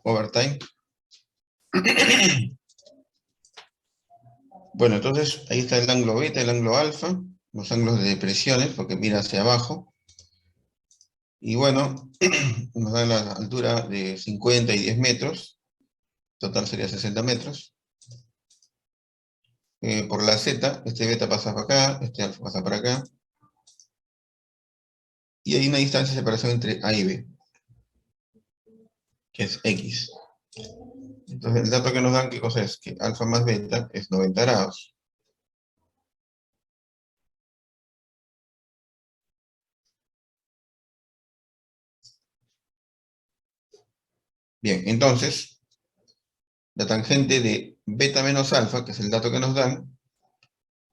A: Overtime. Bueno, entonces ahí está el ángulo beta, el ángulo alfa, los ángulos de depresiones, porque mira hacia abajo. Y bueno, nos dan la altura de 50 y 10 metros. Total sería 60 metros. Por la Z, este beta pasa para acá, este alfa pasa para acá. Y hay una distancia de separación entre A y B, que es X. Entonces el dato que nos dan, ¿qué cosa es? Que alfa más beta es 90 grados. Bien, entonces, la tangente de beta menos alfa, que es el dato que nos dan,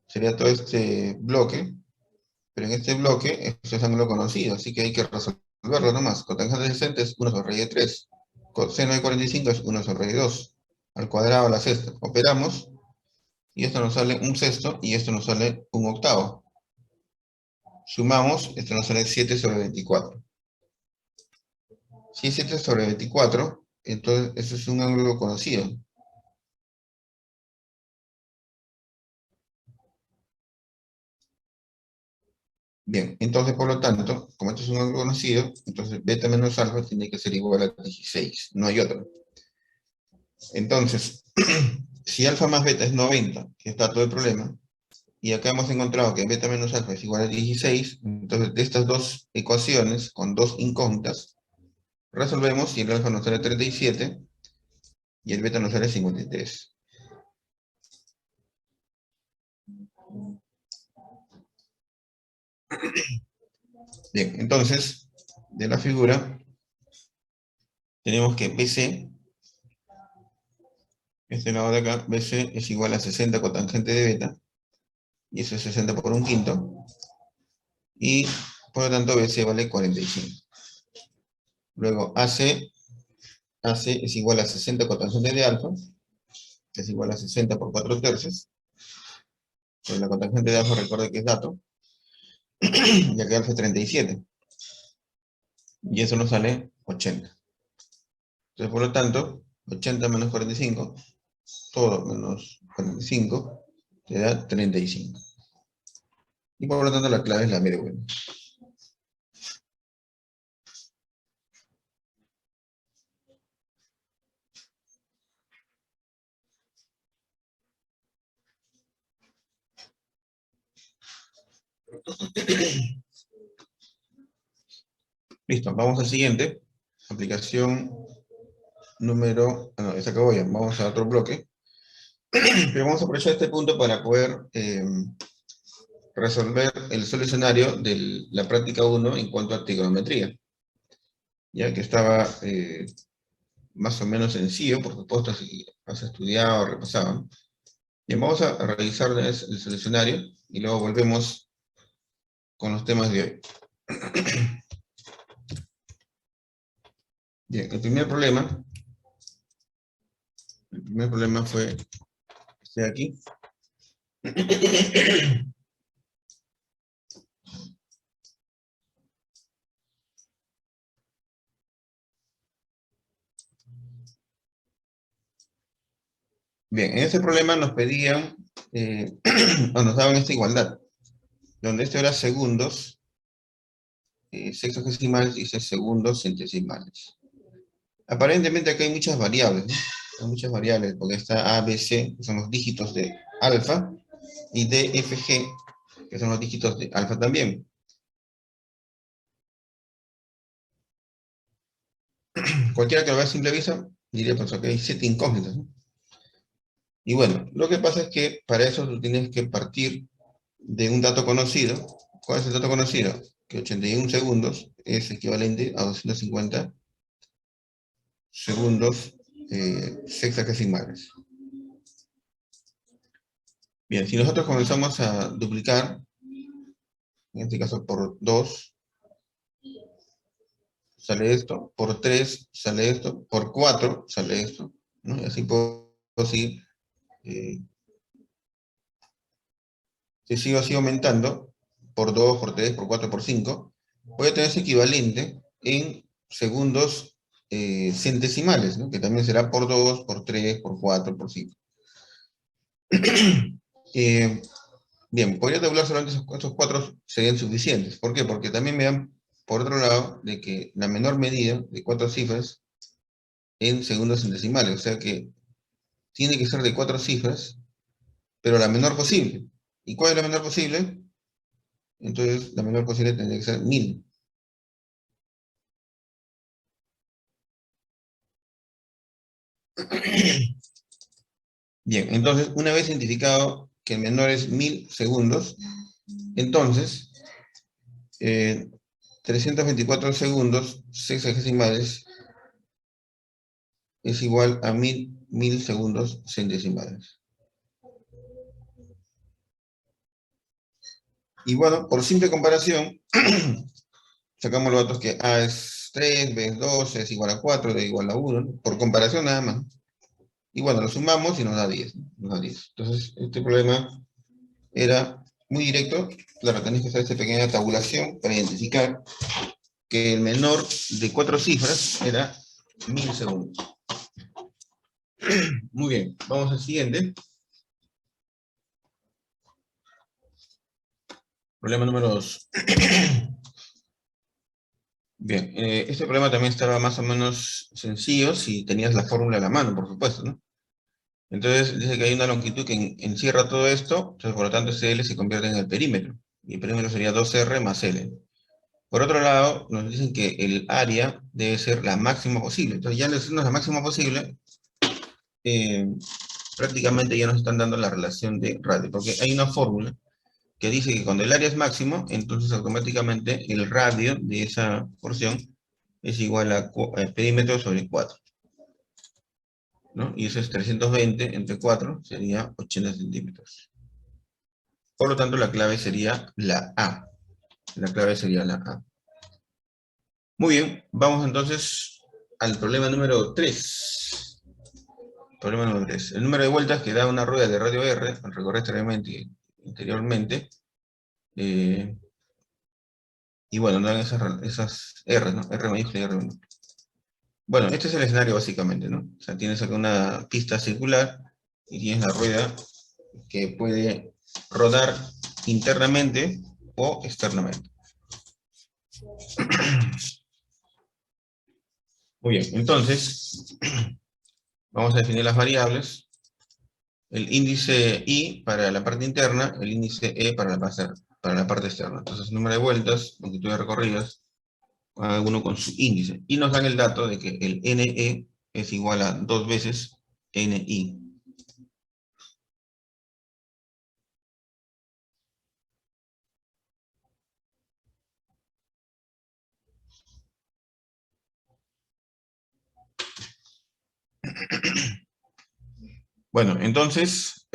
A: sería todo este bloque, pero en este bloque, este es ángulo conocido, así que hay que resolverlo nomás. Cotangente de 60 es 1 sobre raíz de 3. Coseno de 45 es 1 sobre raíz de 2. Al cuadrado a la sexta. Operamos, y esto nos sale un sexto, y esto nos sale un octavo. Sumamos, esto nos sale 7 sobre 24. Si es 7 sobre 24, entonces eso es un ángulo conocido. Bien, entonces por lo tanto, como esto es un ángulo conocido, entonces beta menos alfa tiene que ser igual a 16, no hay otro. Entonces, si alfa más beta es 90, que está todo el problema, y acá hemos encontrado que beta menos alfa es igual a 16, entonces de estas dos ecuaciones, con dos incógnitas, resolvemos y el alfa nos sale 37 y el beta nos sale 53. Bien, entonces, de la figura, tenemos que BC, este lado de acá, BC es igual a 60 cotangente de beta, y eso es 60 por un quinto, y por lo tanto BC vale 45. Luego AC es igual a 60 cotangente de alfa, que es igual a 60 por 4 tercios. Pues la cotangente de alfa recuerde que es dato, ya que alfa es 37. Y eso nos sale 80. Entonces, por lo tanto, 80 menos 45, todo menos 45, te da 35. Y por lo tanto, la clave es la media vuelta. Listo, vamos al siguiente. Aplicación número... no, esta acabó ya. Vamos a otro bloque. Pero vamos a aprovechar este punto para poder resolver el solucionario de la práctica 1 en cuanto a trigonometría. Ya que estaba más o menos sencillo, por supuesto, si has estudiado o repasado. Bien, vamos a revisar el solucionario y luego volvemos con los temas de hoy. Bien, el primer problema fue este de aquí. Bien, en este problema nos pedían, o nos daban esta igualdad, donde esto era segundos, sexagesimales y segundos centesimales. Aparentemente aquí hay muchas variables, ¿no? Hay muchas variables, porque está A, B, C, que son los dígitos de alfa, y D, F, G, que son los dígitos de alfa también. Cualquiera que lo vea a simple vista, diría, pues ok, hay 7 incógnitas, ¿no? Y bueno, lo que pasa es que para eso tú tienes que partir de un dato conocido. ¿Cuál es el dato conocido? Que 81 segundos es equivalente a 250 segundos sexagesimales. Bien, si nosotros comenzamos a duplicar, en este caso por 2, sale esto, por 3 sale esto, por 4 sale esto, ¿no? Y así puedo seguir, si sigo así aumentando, por 2, por 3, por 4, por 5, voy a tener ese equivalente en segundos centesimales, ¿no? Que también será por 2, por 3, por 4, por 5. Bien, podría tabular solamente estos 4 serían suficientes. ¿Por qué? Porque también me dan, por otro lado, de que la menor medida de 4 cifras en segundos centesimales, o sea que tiene que ser de 4 cifras, pero la menor posible. ¿Y cuál es la menor posible? Entonces, la menor posible tendría que ser 1000. Bien, entonces, una vez identificado que el menor es 1000 segundos, entonces, 324 segundos sexagesimales es igual a 1000 segundos centesimales. Y bueno, por simple comparación, sacamos los datos que A es 3, B es 2, C es igual a 4, D es igual a 1, ¿no? Por comparación nada más. Y bueno, lo sumamos y nos da 10, ¿no? Nos da 10. Entonces, este problema era muy directo. Claro, tenéis que hacer esta pequeña tabulación para identificar que el menor de 4 cifras era 1000 segundos. Muy bien, vamos al siguiente. Problema número 2. Bien, este problema también estaba más o menos sencillo si tenías la fórmula a la mano, por supuesto, ¿no? Entonces dice que hay una longitud que encierra todo esto, entonces por lo tanto ese L se convierte en el perímetro. Y el perímetro sería 2R más L. Por otro lado, nos dicen que el área debe ser la máxima posible. Entonces ya al decirnos la máxima posible, eh, prácticamente ya nos están dando la relación de radio, porque hay una fórmula que dice que cuando el área es máximo, entonces automáticamente el radio de esa porción es igual a perímetro sobre 4, ¿no? Y eso es 320 entre 4, sería 80 centímetros. Por lo tanto, la clave sería la A. La clave sería la A. Muy bien, vamos entonces al problema número 3. Problema número 3. El número de vueltas que da una rueda de radio R al recorrer exteriormente y interiormente. Y bueno, no dan esas R, ¿no? R mayúscula y R minúscula. Bueno, este es el escenario básicamente, ¿no? O sea, tienes acá una pista circular y tienes la rueda que puede rodar internamente o externamente. Muy bien, entonces, vamos a definir las variables. El índice I para la parte interna, el índice E para la parte externa. Entonces, número de vueltas, longitud de recorridas, cada uno con su índice. Y nos dan el dato de que el NE es igual a 2 veces NI. Bueno, entonces,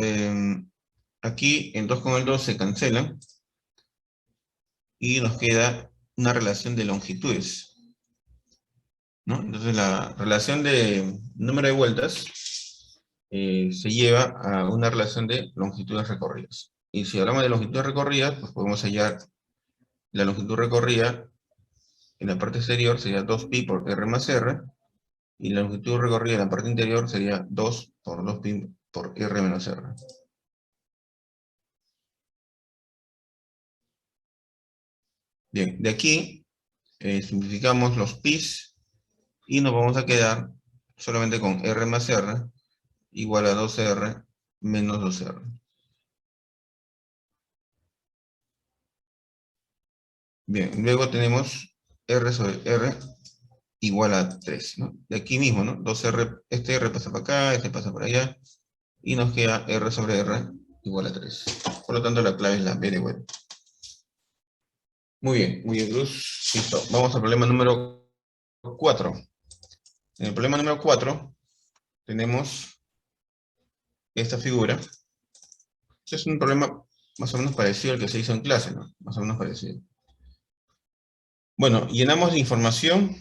A: aquí el 2 con el 2 se cancelan y nos queda una relación de longitudes, ¿no? Entonces la relación de número de vueltas se lleva a una relación de longitudes recorridas. Y si hablamos de longitudes recorridas, pues podemos hallar la longitud recorrida en la parte exterior sería 2pi por r más r, y la longitud recorrida en la parte interior sería 2 por 2pi por r menos r. Bien, de aquí simplificamos los pi's y nos vamos a quedar solamente con r más r igual a 2r menos 2r. Bien, luego tenemos r sobre r igual a 3, ¿no? De aquí mismo, ¿no? 2r, este r pasa para acá, este pasa para allá, y nos queda r sobre r igual a 3. Por lo tanto, la clave es la b de vuelta. Muy bien, Cruz. Listo. Vamos al problema número 4. En el problema número 4 tenemos esta figura. Este es un problema más o menos parecido al que se hizo en clase, ¿no? Más o menos parecido. Bueno, llenamos de información,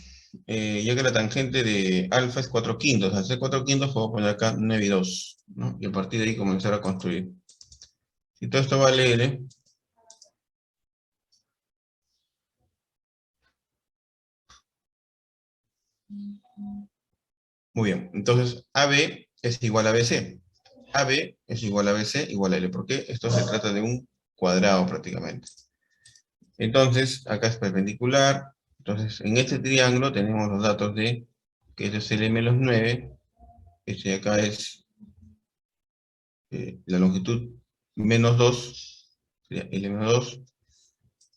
A: ya que la tangente de alfa es 4 quintos. Al ser 4 quintos, puedo poner acá 9 y 2, ¿no? Y a partir de ahí comenzar a construir. Si todo esto vale L, Muy bien, entonces AB es igual a BC. AB es igual a BC igual a L. ¿Por qué? Esto se trata de un cuadrado prácticamente. Entonces, acá es perpendicular. Entonces, en este triángulo tenemos los datos de que este es L-9, este de acá es la longitud -2, sería L-2,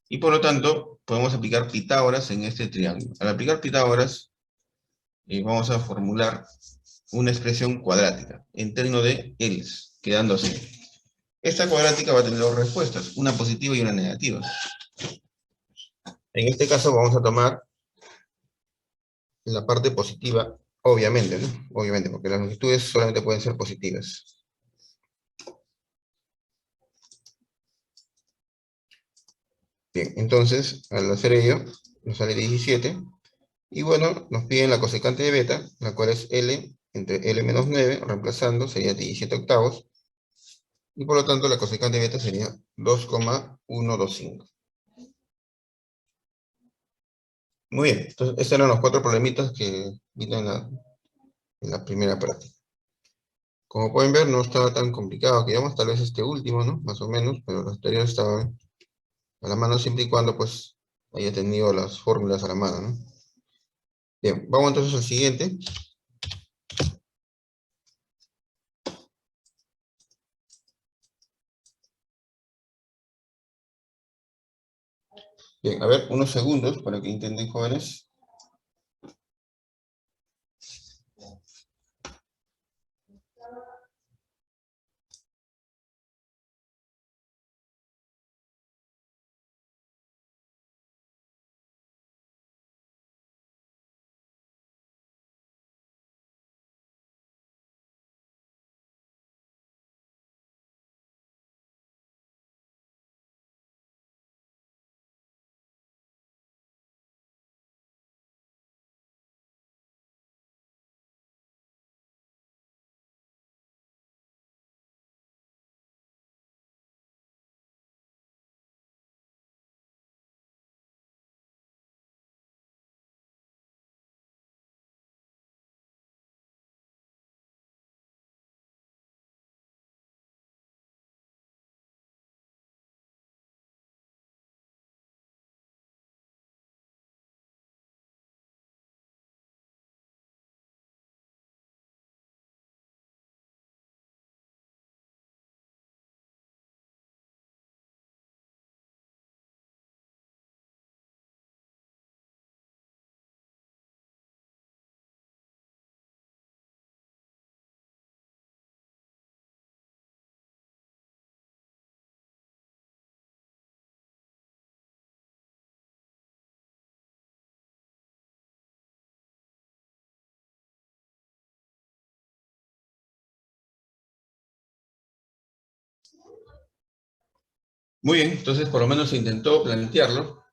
A: y por lo tanto, podemos aplicar Pitágoras en este triángulo. Al aplicar Pitágoras, vamos a formular una expresión cuadrática en términos de L, quedando así. Esta cuadrática va a tener dos respuestas, una positiva y una negativa. En este caso vamos a tomar la parte positiva, obviamente, ¿no? Obviamente, porque las longitudes solamente pueden ser positivas. Bien, entonces, al hacer ello, nos sale 17, y bueno, nos piden la cosecante de beta, la cual es L entre L menos 9, reemplazando, sería 17 octavos, y por lo tanto la cosecante de beta sería 2,125. Muy bien, entonces estos eran los 4 problemitas que vino en la primera práctica. Como pueden ver, no estaba tan complicado, que digamos, tal vez este último, ¿no? Más o menos, pero los anteriores estaban a la mano siempre y cuando, pues, haya tenido las fórmulas a la mano, ¿no? Bien, vamos entonces al siguiente. Bien, a ver, unos segundos para que intenten, jóvenes. Muy bien, entonces por lo menos se intentó plantearlo.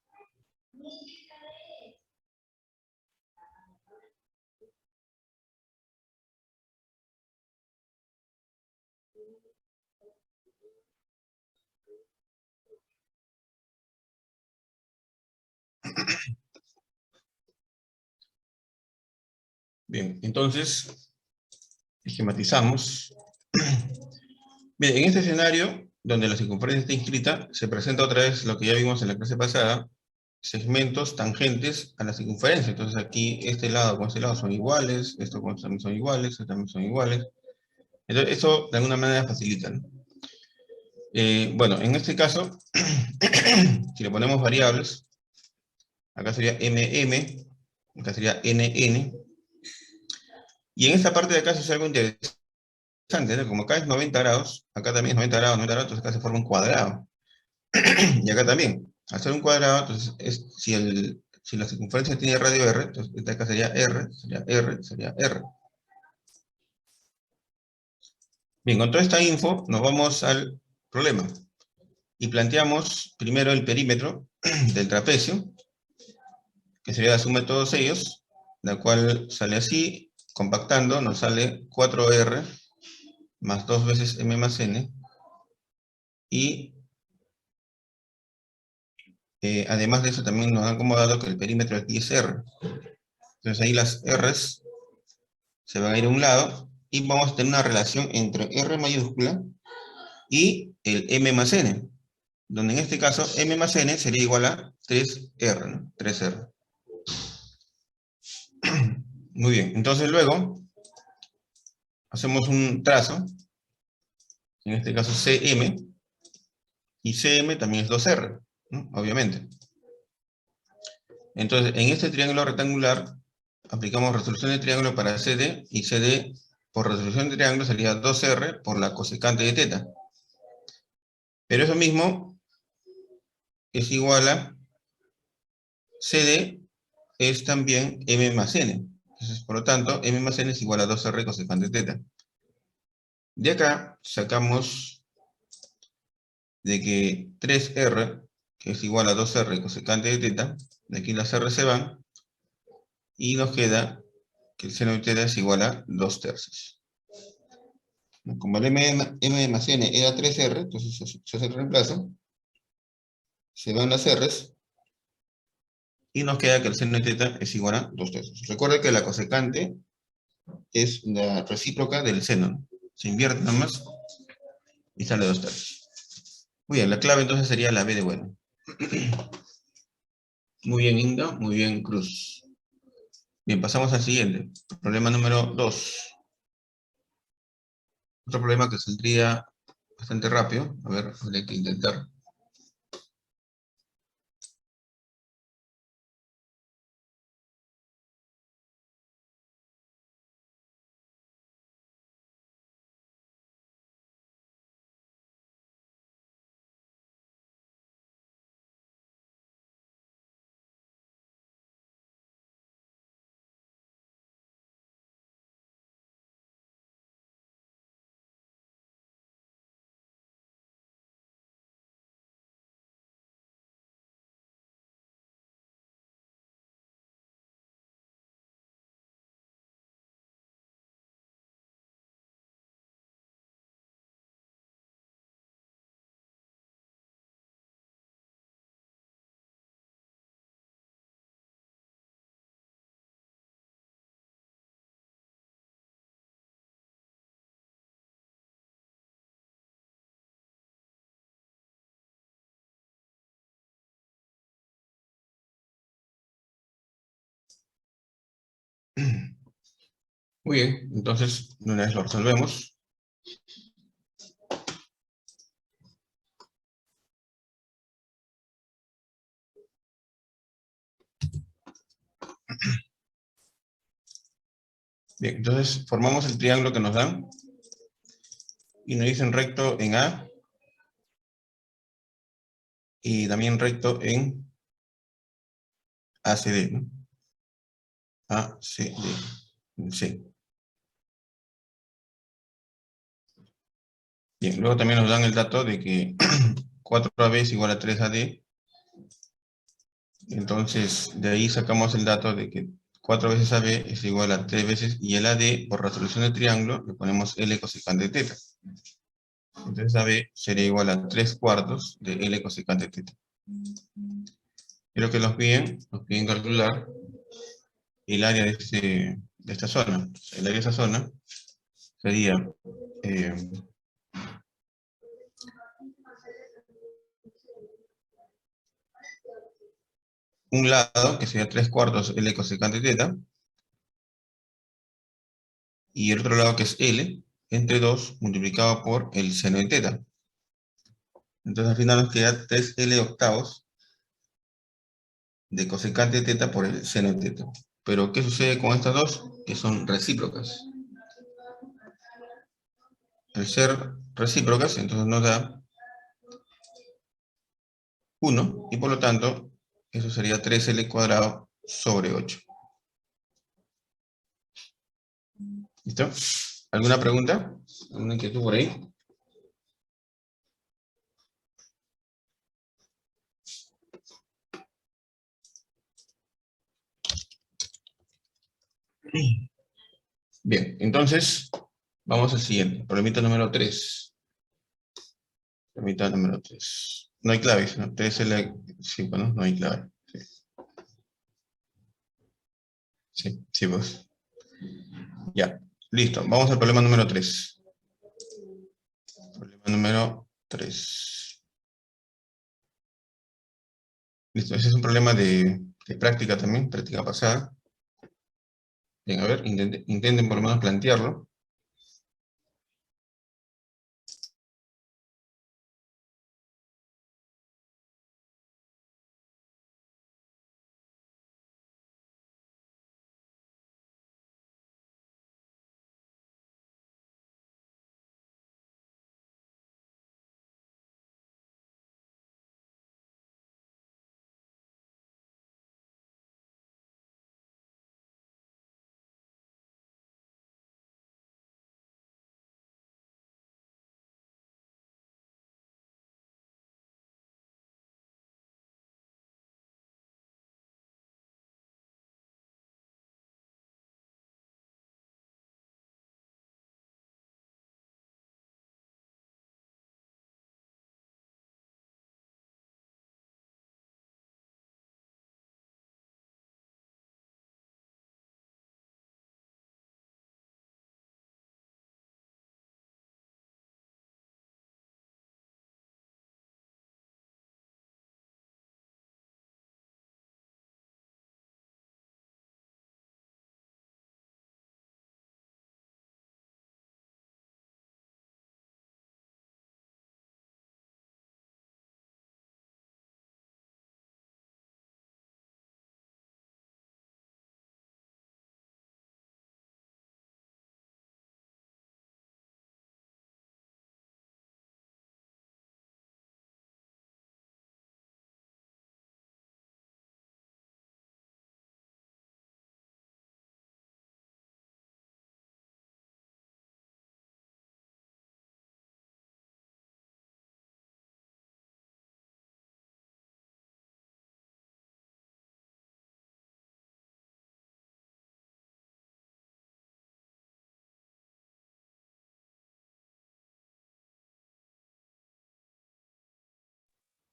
A: Bien, entonces, esquematizamos. Bien, en este escenario, donde la circunferencia está inscrita, se presenta otra vez lo que ya vimos en la clase pasada, segmentos tangentes a la circunferencia. Entonces aquí este lado con este lado son iguales, esto con esto también son iguales, esto también son iguales. Entonces eso de alguna manera facilita, ¿no? Bueno, en este caso, si le ponemos variables, acá sería mm, acá sería nn, y en esta parte de acá se hace algo interesante, ¿no? Como acá es 90 grados, acá también es 90 grados, entonces acá se forma un cuadrado. Y acá también, al ser un cuadrado, entonces si la circunferencia tiene radio r, entonces esta acá sería r, sería r, sería r. Bien, con toda esta info nos vamos al problema. Y planteamos primero el perímetro del trapecio, que sería la suma de todos ellos, la cual sale así, compactando, nos sale 4r más 2 veces m más n, y además de eso también nos han acomodado que el perímetro aquí es r. Entonces ahí las R's se van a ir a un lado y vamos a tener una relación entre R mayúscula y el M más N, donde en este caso M más N sería igual a 3R, ¿no? 3R. Muy bien, entonces luego hacemos un trazo, en este caso CM, y CM también es 2R, ¿no? Obviamente. Entonces, en este triángulo rectangular, aplicamos resolución de triángulo para CD, y CD por resolución de triángulo sería 2R por la cosecante de teta. Pero eso mismo es igual a CD es también M más N. Entonces, por lo tanto, M más N es igual a 2R cosecante de teta. De acá sacamos de que 3R, que es igual a 2R cosecante de teta, de aquí las R se van, y nos queda que el seno de teta es igual a 2/3. Como el M más N era 3R, entonces se hace el reemplazo, se van las R's, y nos queda que el seno de teta es igual a 2/3. Recuerda que la cosecante es la recíproca del seno, ¿no? Se invierte nomás y sale 2/3. Muy bien, la clave entonces sería la B de bueno. Muy bien, Inga, muy bien, Cruz. Bien, pasamos al siguiente. Problema número 2. Otro problema que saldría bastante rápido. A ver, habría que intentar. Muy bien, entonces, de una vez lo resolvemos. Bien, entonces formamos el triángulo que nos dan y nos dicen recto en A y también recto en ACD, ¿no? ACD, sí. Bien, luego también nos dan el dato de que 4AB es igual a 3AD. Entonces, de ahí sacamos el dato de que 4 veces AB es igual a 3 veces, y el AD, por resolución de triángulo, le ponemos L cosecante de teta. Entonces AB sería igual a 3/4 de L cosecante de teta. Quiero que nos piden calcular el área de esta zona. El área de esa zona sería un lado, que sería 3/4 L cosecante de teta, y el otro lado, que es L, entre 2 multiplicado por el seno de teta. Entonces al final nos queda 3L octavos de cosecante de teta por el seno de teta. Pero ¿qué sucede con estas dos? Que son recíprocas. Al ser recíprocas, entonces nos da 1, y por lo tanto, eso sería 3L cuadrado sobre 8. ¿Listo? ¿Alguna pregunta? ¿Alguna inquietud por ahí? Bien, entonces, vamos al siguiente. Problemita número 3. Problemita número 3. No hay claves, ¿no? 3L, sí, bueno, no hay clave. Sí. Sí, sí, pues. Ya, listo. Vamos al problema número 3. Problema número 3. Listo, ese es un problema de práctica también, práctica pasada. Bien, a ver, intenten por lo menos plantearlo.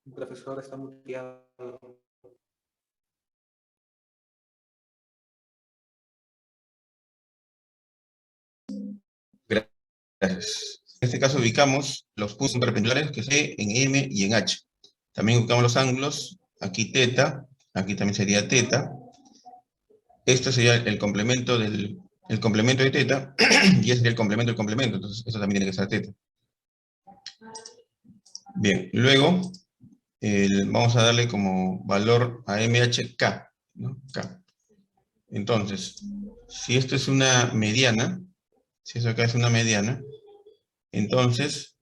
B: El profesor está muteado.
A: Gracias. En este caso ubicamos los puntos perpendiculares que se en M y en H. También ubicamos los ángulos, aquí teta, aquí también sería teta. Esto sería el complemento el complemento de teta, y ese sería el complemento del complemento, entonces eso también tiene que ser teta. Bien, luego vamos a darle como valor a MHK, ¿no? K. Entonces, si esto es una mediana, si eso acá es una mediana, entonces,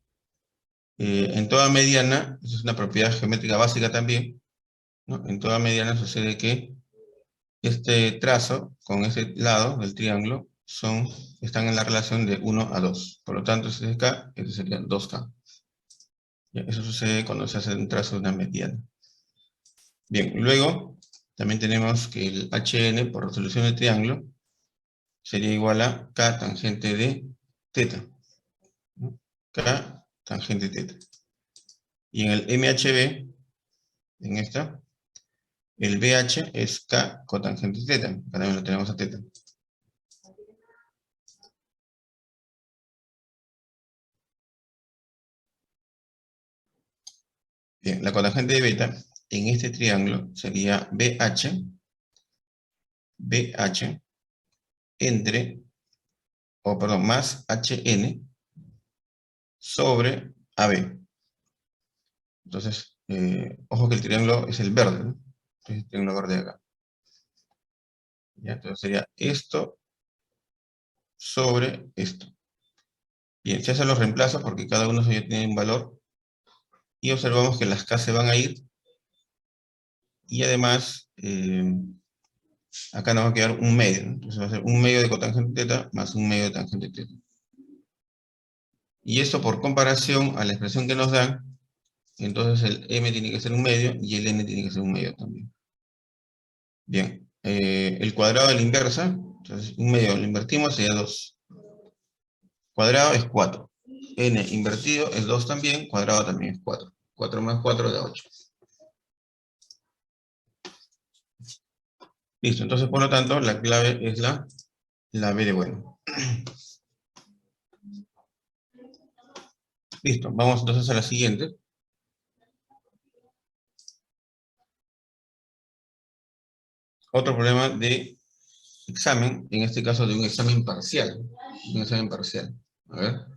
A: en toda mediana, eso es una propiedad geométrica básica también, ¿no? En toda mediana sucede que este trazo con ese lado del triángulo están en la relación de 1 a 2. Por lo tanto, este es K, este sería 2K. Ya, eso sucede cuando se hace un trazo de una mediana. Bien, luego también tenemos que el HN por resolución del triángulo sería igual a K tangente de teta, ¿no? K tangente teta. Y en el MHB, en esta, el BH es K cotangente teta. Acá también lo tenemos a teta. Bien, la cotangente de beta en este triángulo sería BH entre, o perdón, más HN sobre AB. Entonces, ojo que el triángulo es el verde, ¿no? Entonces, el triángulo verde de acá. ¿Ya? Entonces sería esto sobre esto. Bien, se hacen los reemplazos porque cada uno ya tiene un valor. Y observamos que las K se van a ir. Y además, acá nos va a quedar un medio, ¿no? Entonces va a ser un medio de cotangente teta más un medio de tangente teta. Y esto por comparación a la expresión que nos dan, entonces el M tiene que ser un medio y el N tiene que ser un medio también. Bien, el cuadrado de la inversa, entonces un medio lo invertimos, sería 2. Cuadrado es 4. N invertido es 2 también, cuadrado también es 4. 4 más 4 da 8. Listo, entonces por lo tanto la clave es la B de bueno. Listo, vamos entonces a la siguiente. Otro problema de examen, en este caso de un examen parcial. Un examen parcial. A ver.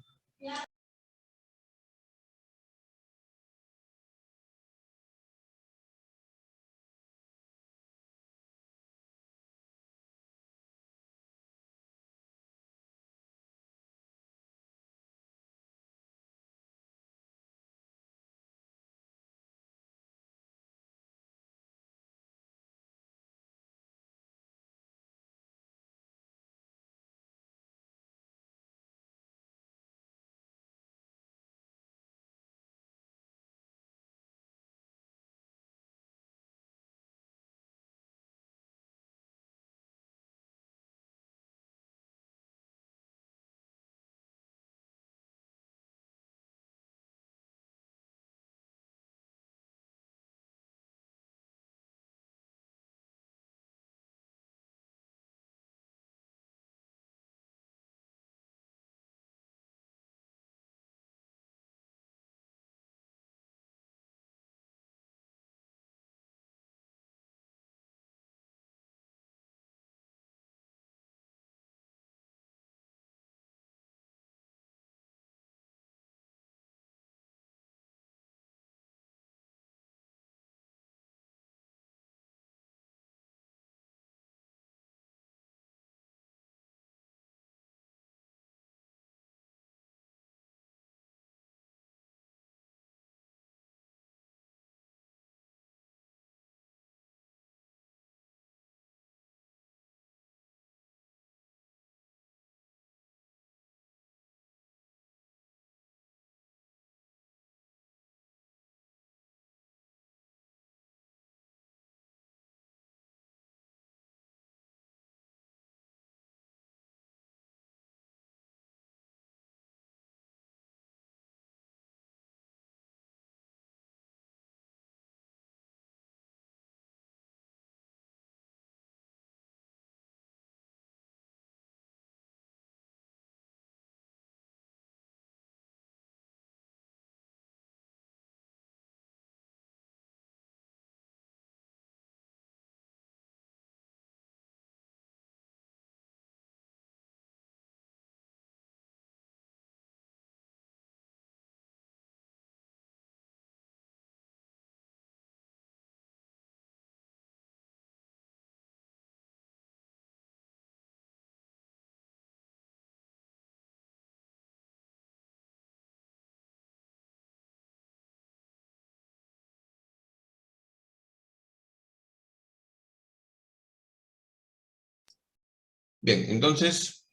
A: Bien, entonces,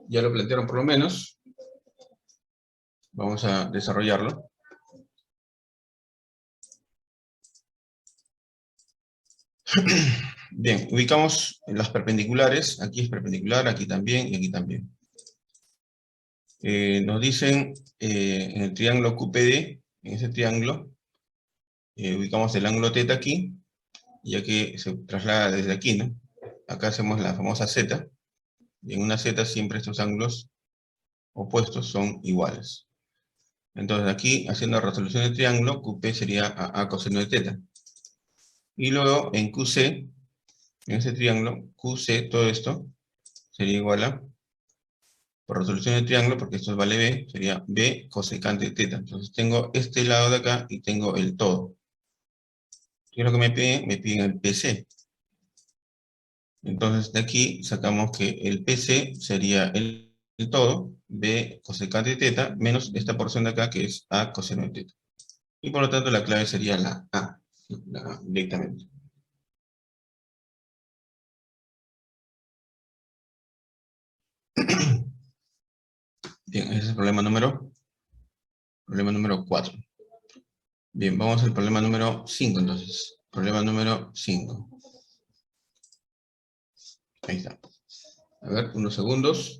A: ya lo plantearon por lo menos. Vamos a desarrollarlo. Bien, ubicamos las perpendiculares. Aquí es perpendicular, aquí también y aquí también. Nos dicen en el triángulo QPD, en ese triángulo, ubicamos el ángulo θ aquí, ya que se traslada desde aquí, ¿no? Acá hacemos la famosa Z, y en una Z siempre estos ángulos opuestos son iguales. Entonces aquí, haciendo resolución de triángulo, QP sería a coseno de θ. Y luego en QC, en ese triángulo, QC, todo esto, sería igual a, por resolución de triángulo, porque esto vale B, sería B cosecante de θ. Entonces tengo este lado de acá y tengo el todo. ¿Qué es lo que me piden? Me piden el PC. Entonces de aquí sacamos que el PC sería el todo, B cosecante de θ, menos esta porción de acá que es A coseno de θ. Y por lo tanto la clave sería la A directamente. Bien, ese es el problema número 4. Bien, vamos al problema número 5 entonces. Problema número 5. Ahí está. A ver, unos segundos.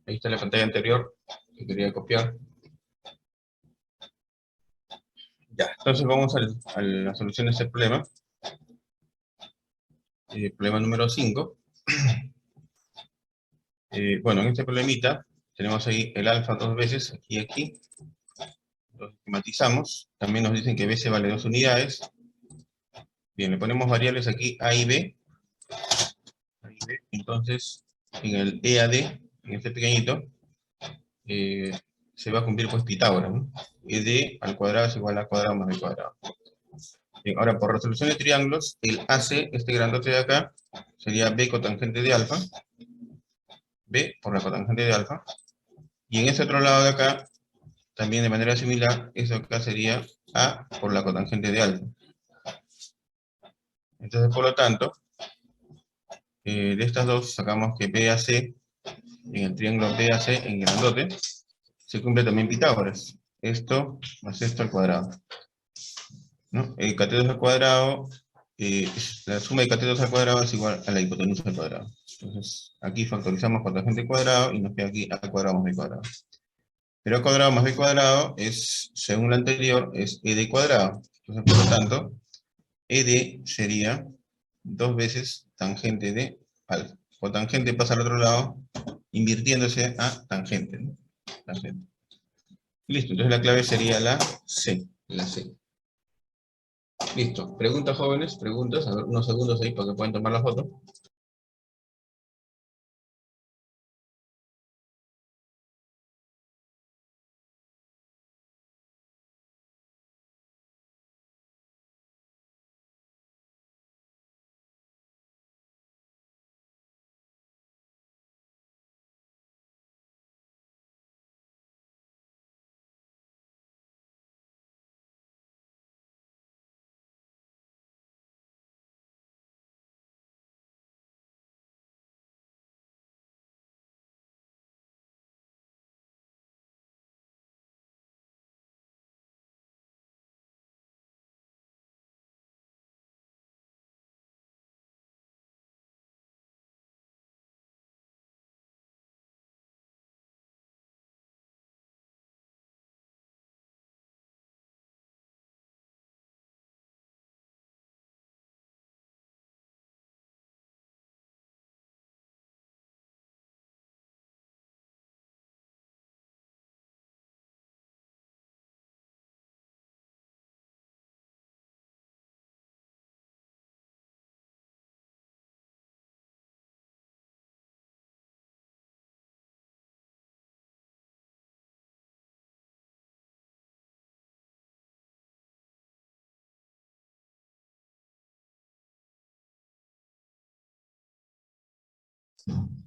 A: Ahí está la pantalla anterior que quería copiar. Ya, entonces vamos a la solución de este problema. Problema número 5. Bueno, en este problemita tenemos ahí el alfa 2 veces, aquí y aquí. Lo esquematizamos. También nos dicen que B se vale 2 unidades. Bien, le ponemos variables aquí A y B. Entonces, en el EAD, en este pequeñito, se va a cumplir pues Pitágoras, ¿no? ED al cuadrado es igual a cuadrado más B cuadrado. Bien, ahora por resolución de triángulos, el AC, este grandote de acá, sería B cotangente de alfa. B por la cotangente de alfa. Y en ese otro lado de acá, también de manera similar, eso acá sería A por la cotangente de alfa. Entonces, por lo tanto, de estas dos sacamos que BAC, en el triángulo BAC, en grandote, se cumple también Pitágoras. Esto más esto al cuadrado, ¿no? El catetos al cuadrado, la suma de catetos al cuadrado es igual a la hipotenusa al cuadrado. Entonces, aquí factorizamos cotangente al cuadrado y nos queda aquí A cuadrado más B cuadrado. Pero A cuadrado más B cuadrado es, según lo anterior, es ED cuadrado. Entonces, por lo tanto, ED sería 2 veces tangente de alfa. O tangente pasa al otro lado, invirtiéndose a tangente, ¿no? Tangente. Listo, entonces la clave sería la C. La C. Listo. Preguntas, jóvenes, preguntas. A ver, unos segundos ahí para que puedan tomar la foto.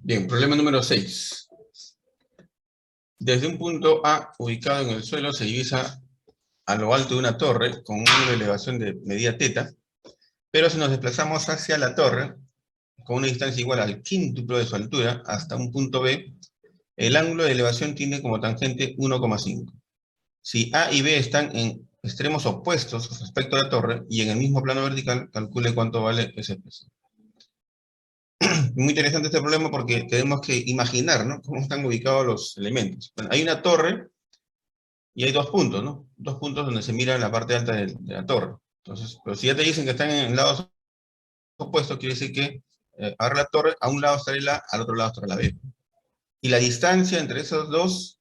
A: Bien, problema número 6. Desde un punto A ubicado en el suelo se divisa a lo alto de una torre con un ángulo de elevación de medida θ, pero si nos desplazamos hacia la torre con una distancia igual al quíntuplo de su altura hasta un punto B, el ángulo de elevación tiene como tangente 1,5. Si A y B están en extremos opuestos respecto a la torre y en el mismo plano vertical, calcule cuánto vale ese peso. Muy interesante este problema porque tenemos que imaginar, ¿no?, cómo están ubicados los elementos. Bueno, hay una torre y hay 2 puntos, ¿no? 2 puntos donde se mira la parte alta de la torre. Entonces, pero si ya te dicen que están en lados opuestos, quiere decir que ahora la torre, a un lado estará el A, al otro lado estará la B. Y la distancia entre esos dos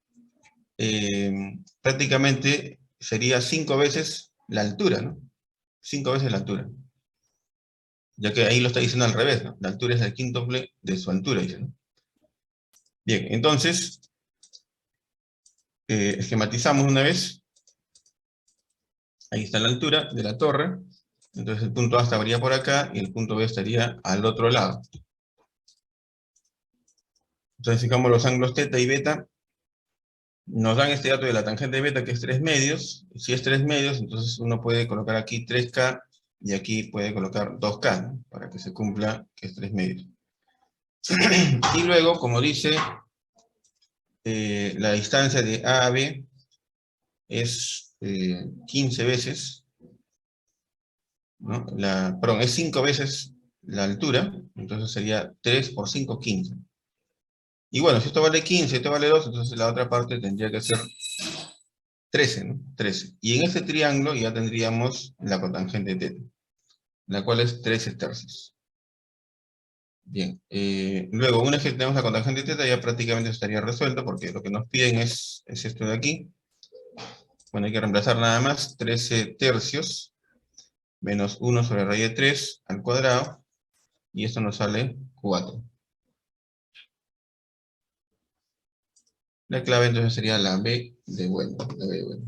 A: prácticamente sería 5 veces la altura, ¿no? 5 veces la altura. Ya que ahí lo está diciendo al revés, ¿no? La altura es el quíntuple de su altura, dice, ¿no? Bien, entonces, esquematizamos una vez. Ahí está la altura de la torre. Entonces el punto A estaría por acá y el punto B estaría al otro lado. Entonces fijamos los ángulos θ y beta. Nos dan este dato de la tangente de beta que es 3 medios. Si es 3 medios, entonces uno puede colocar aquí 3K y aquí puede colocar 2K, ¿no?, para que se cumpla que es 3 medios. Y luego, como dice, la distancia de A a B es 15 veces, ¿no? Perdón, es 5 veces la altura, entonces sería 3 por 5, 15. Y bueno, si esto vale 15, esto vale 2, entonces la otra parte tendría que ser 13, ¿no? 13. Y en este triángulo ya tendríamos la cotangente teta, la cual es 13 tercios. Bien, luego, una vez que tenemos la cotangente teta, ya prácticamente estaría resuelto, porque lo que nos piden es esto de aquí. Bueno, hay que reemplazar nada más 13 tercios menos 1 sobre raíz de 3 al cuadrado, y esto nos sale 4. La clave entonces sería la B de bueno, la B de bueno.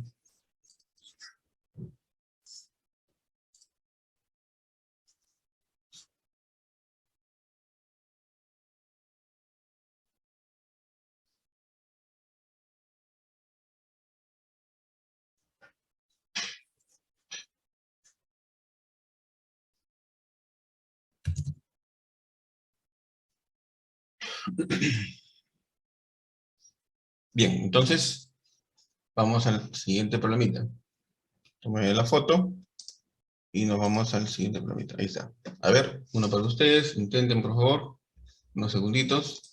A: Bien, entonces vamos al siguiente problemita. Tomen la foto y nos vamos al siguiente problemita. Ahí está. A ver, uno para ustedes. Intenten, por favor, unos segunditos.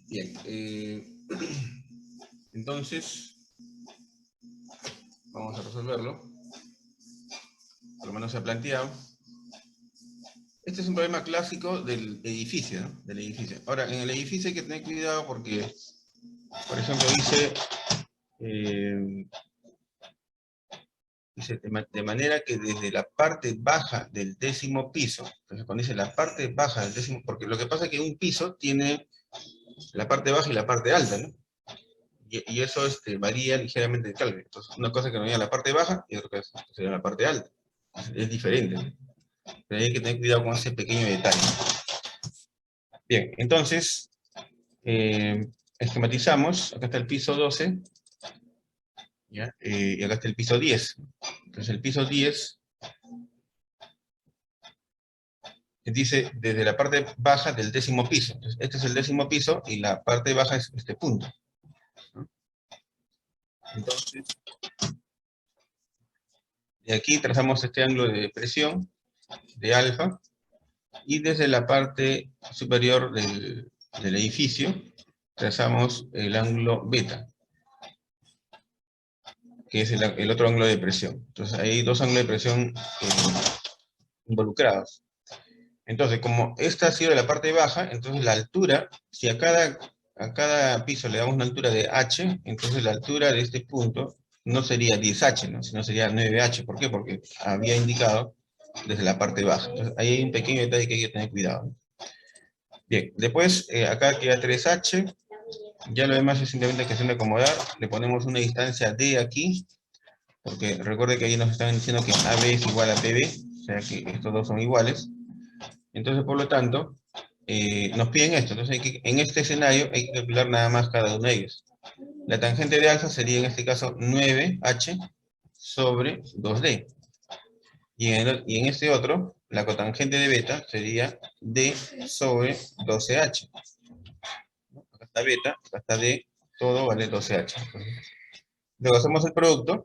A: Bien, entonces vamos a resolverlo. Por lo menos se ha planteado. Este es un problema clásico del edificio, ¿no? Del edificio. Ahora, en el edificio hay que tener cuidado porque, por ejemplo, eh, dice de manera que desde la parte baja del 10º piso, entonces cuando dice la parte baja del 10º, porque lo que pasa es que un piso tiene la parte baja y la parte alta, ¿no? Y eso varía ligeramente de cálculo. Entonces, una cosa que no sería la parte baja y otra cosa que sería la parte alta. Es diferente, ¿no? Pero hay que tener cuidado con ese pequeño detalle. Bien, entonces, esquematizamos. Acá está el piso 12, ¿ya? Y acá está el piso 10. Entonces, el piso 10 dice desde la parte baja del 10º piso. Entonces, este es el 10º piso y la parte baja es este punto, ¿no? Entonces, de aquí trazamos este ángulo de presión de alfa, y desde la parte superior del edificio trazamos el ángulo beta, que es el otro ángulo de presión. Entonces hay dos ángulos de presión involucrados. Entonces, como esta ha sido la parte baja, entonces la altura, si a cada piso le damos una altura de h, entonces la altura de este punto no sería 10h, ¿no? Sino sería 9h. ¿Por qué? Porque había indicado desde la parte baja. Entonces ahí hay un pequeño detalle que hay que tener cuidado, ¿no? Bien, después acá queda 3h, ya lo demás es simplemente cuestión de acomodar, le ponemos una distancia d aquí, porque recuerde que ahí nos están diciendo que AB es igual a PB, o sea que estos dos son iguales. Entonces, por lo tanto, nos piden esto. Entonces, en este escenario hay que calcular nada más cada uno de ellos. La tangente de alfa sería en este caso 9h sobre 2D. Y en este otro, la cotangente de beta sería D sobre 12h. hasta beta, hasta D, todo vale 12H. Luego hacemos el producto,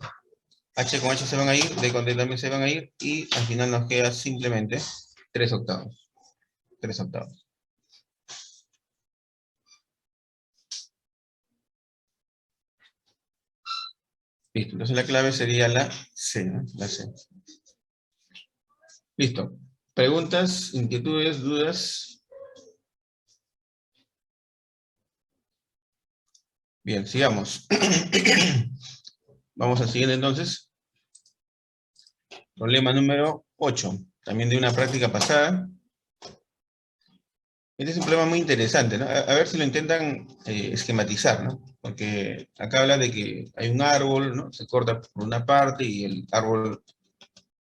A: H con H se van a ir, D con D también se van a ir, y al final nos queda simplemente 3 octavos. 3 octavos. Listo, entonces la clave sería la C, ¿no? La C. Listo. ¿Preguntas, inquietudes, dudas? Bien, sigamos. Vamos al siguiente entonces. Problema número 8. También de una práctica pasada. Este es un problema muy interesante, ¿no? A ver si lo intentan esquematizar, ¿no? Porque acá habla de que hay un árbol, ¿no? Se corta por una parte y el árbol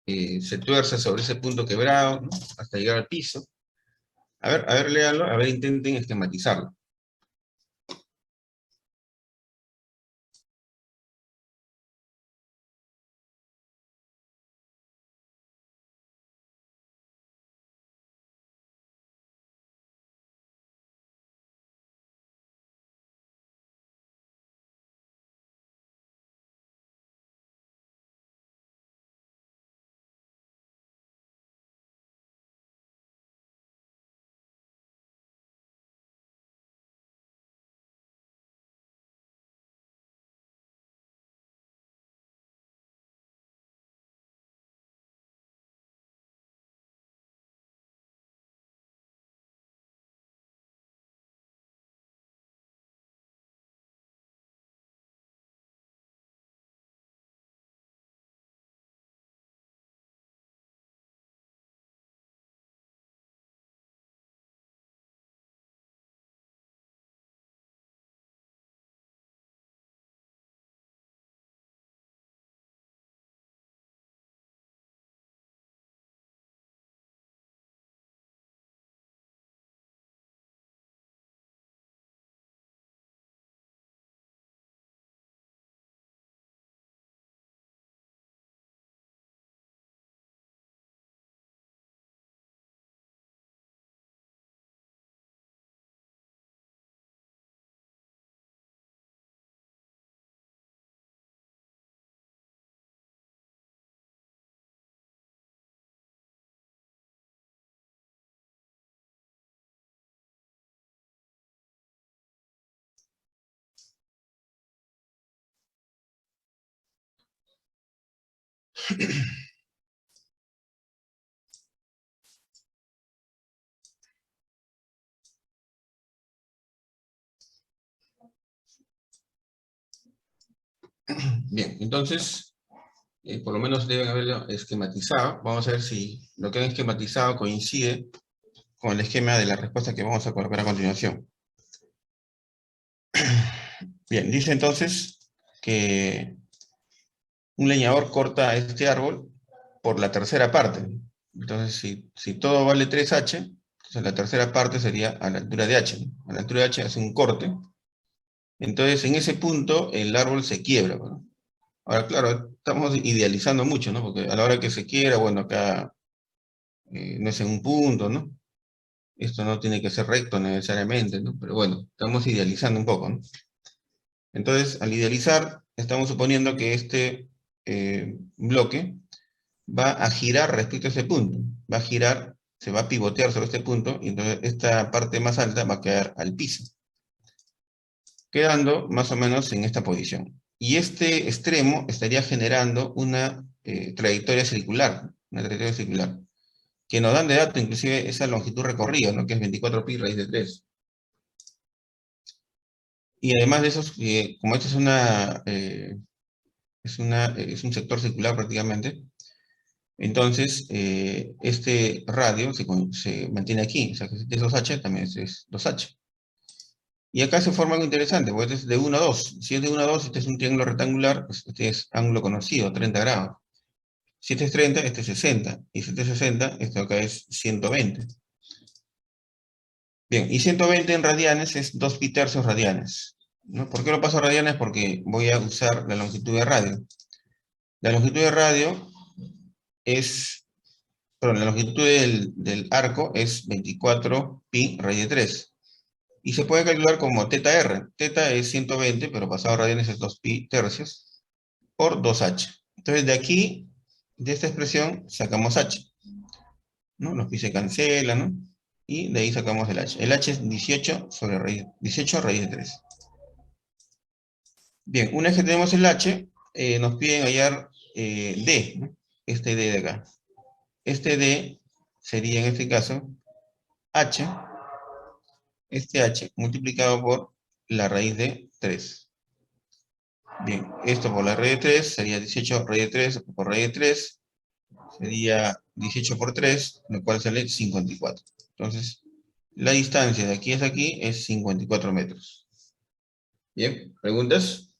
A: se tuerce sobre ese punto quebrado, ¿no? Hasta llegar al piso. A ver, léanlo, a ver, intenten esquematizarlo. Bien, entonces, por lo menos deben haberlo esquematizado. Vamos a ver si lo que han esquematizado coincide con el esquema de la respuesta que vamos a colocar a continuación. Bien, dice entonces que un leñador corta este árbol por la tercera parte. Entonces, si todo vale 3H, entonces la tercera parte sería a la altura de H, ¿no? A la altura de H hace un corte. Entonces, en ese punto, el árbol se quiebra, ¿no? Ahora, claro, estamos idealizando mucho, ¿no? Porque a la hora que se quiebra, bueno, acá no es en un punto, ¿no? Esto no tiene que ser recto necesariamente, ¿no? Pero bueno, estamos idealizando un poco, ¿no? Entonces, al idealizar, estamos suponiendo que este bloque va a girar respecto a ese punto. Va a girar, se va a pivotear sobre este punto, y entonces esta parte más alta va a quedar al piso, quedando más o menos en esta posición. Y este extremo estaría generando una trayectoria circular, que nos dan de dato inclusive esa longitud recorrida, ¿no? Que es 24 pi raíz de 3. Y además de eso, como esto es un sector circular prácticamente, entonces este radio se mantiene aquí, o sea que si este es 2H, también es 2H. Y acá se forma algo interesante, porque este es de 1 a 2. Si es de 1 a 2, este es un triángulo rectangular, pues este es ángulo conocido, 30 grados. Si este es 30, este es 60. Y si este es 60, esto acá es 120. Bien, y 120 en radianes es 2 pi tercios radianes, ¿no? ¿Por qué lo paso a radianes? Porque voy a usar la longitud de radio. La longitud de radio es, perdón, la longitud del arco es 24 pi raíz de 3. Y se puede calcular como teta R. Teta es 120, pero pasado a radianes es 2pi tercios, por 2h. Entonces de aquí, de esta expresión, sacamos h, ¿no? Los pi se cancelan, ¿no? Y de ahí sacamos el h. El h es 18 sobre raíz, 18 raíz de 3. Bien, una vez que tenemos el h, nos piden hallar d, ¿no? Este d de acá. Este d sería en este caso h, este h multiplicado por la raíz de 3. Bien, esto por la raíz de 3 sería 18 raíz de 3 por raíz de 3, sería 18 por 3, lo cual sale 54. Entonces, la distancia de aquí hasta aquí es 54 metros. Bien, ¿preguntas?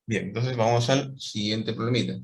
A: Bien, entonces vamos al siguiente problemita.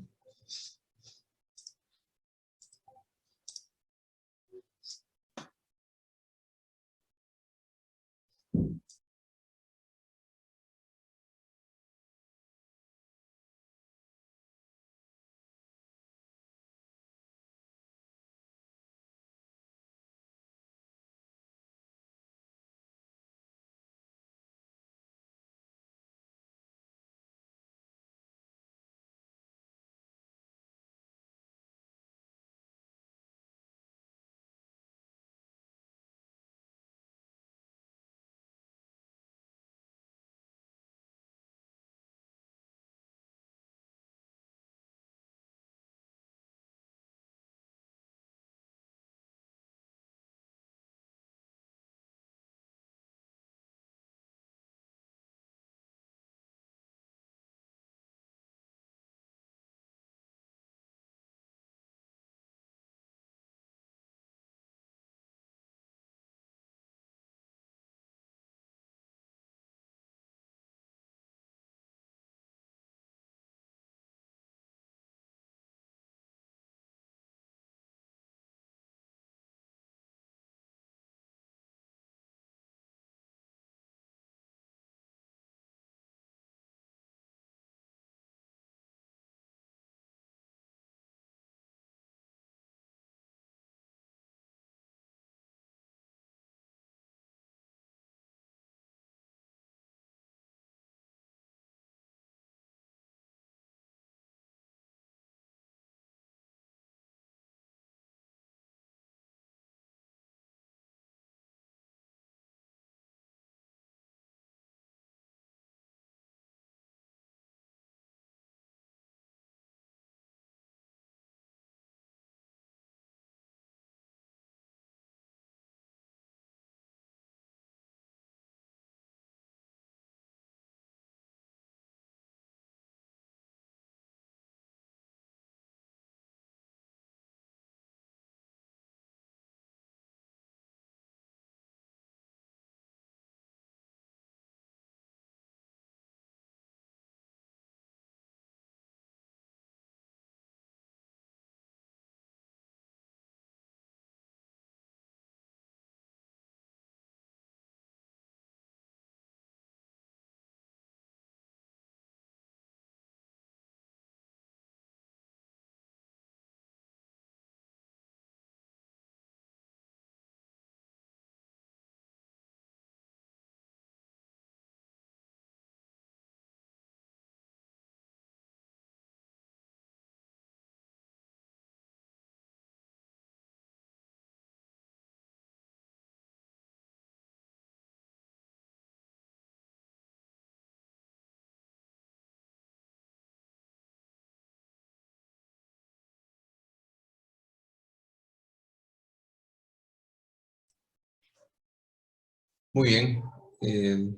A: Muy bien. eh,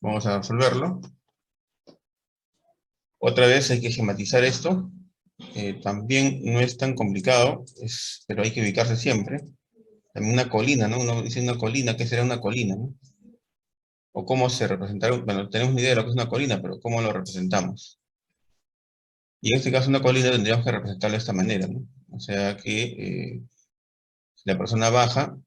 A: Vamos a resolverlo. Otra vez hay que esquematizar esto. También no es tan complicado, pero hay que ubicarse siempre. También una colina, ¿no? Uno dice una colina, ¿qué será una colina, no? O cómo se representará, bueno, tenemos ni idea de lo que es una colina, pero ¿cómo lo representamos? Y en este caso una colina tendríamos que representarla de esta manera, ¿no? O sea que si la persona baja,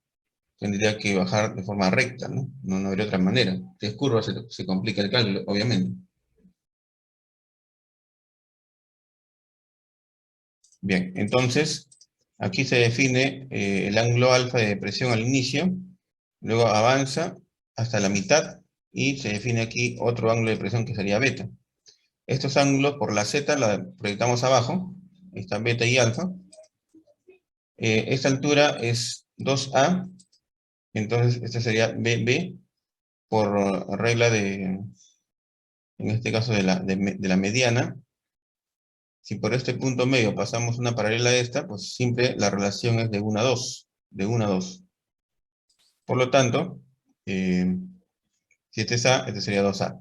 A: tendría que bajar de forma recta, ¿no? No habría otra manera. Si es curva se complica el cálculo, obviamente. Bien, entonces, aquí se define el ángulo alfa de depresión al inicio, luego avanza hasta la mitad, y se define aquí otro ángulo de depresión que sería beta. Estos ángulos por la z la proyectamos abajo, está beta y alfa. Esta altura es 2a, entonces este sería BB por regla de, en este caso de la mediana. Si por este punto medio pasamos una paralela a esta, pues siempre la relación es de 1 a 2, de 1 a 2. Por lo tanto, si este es A, este sería 2A.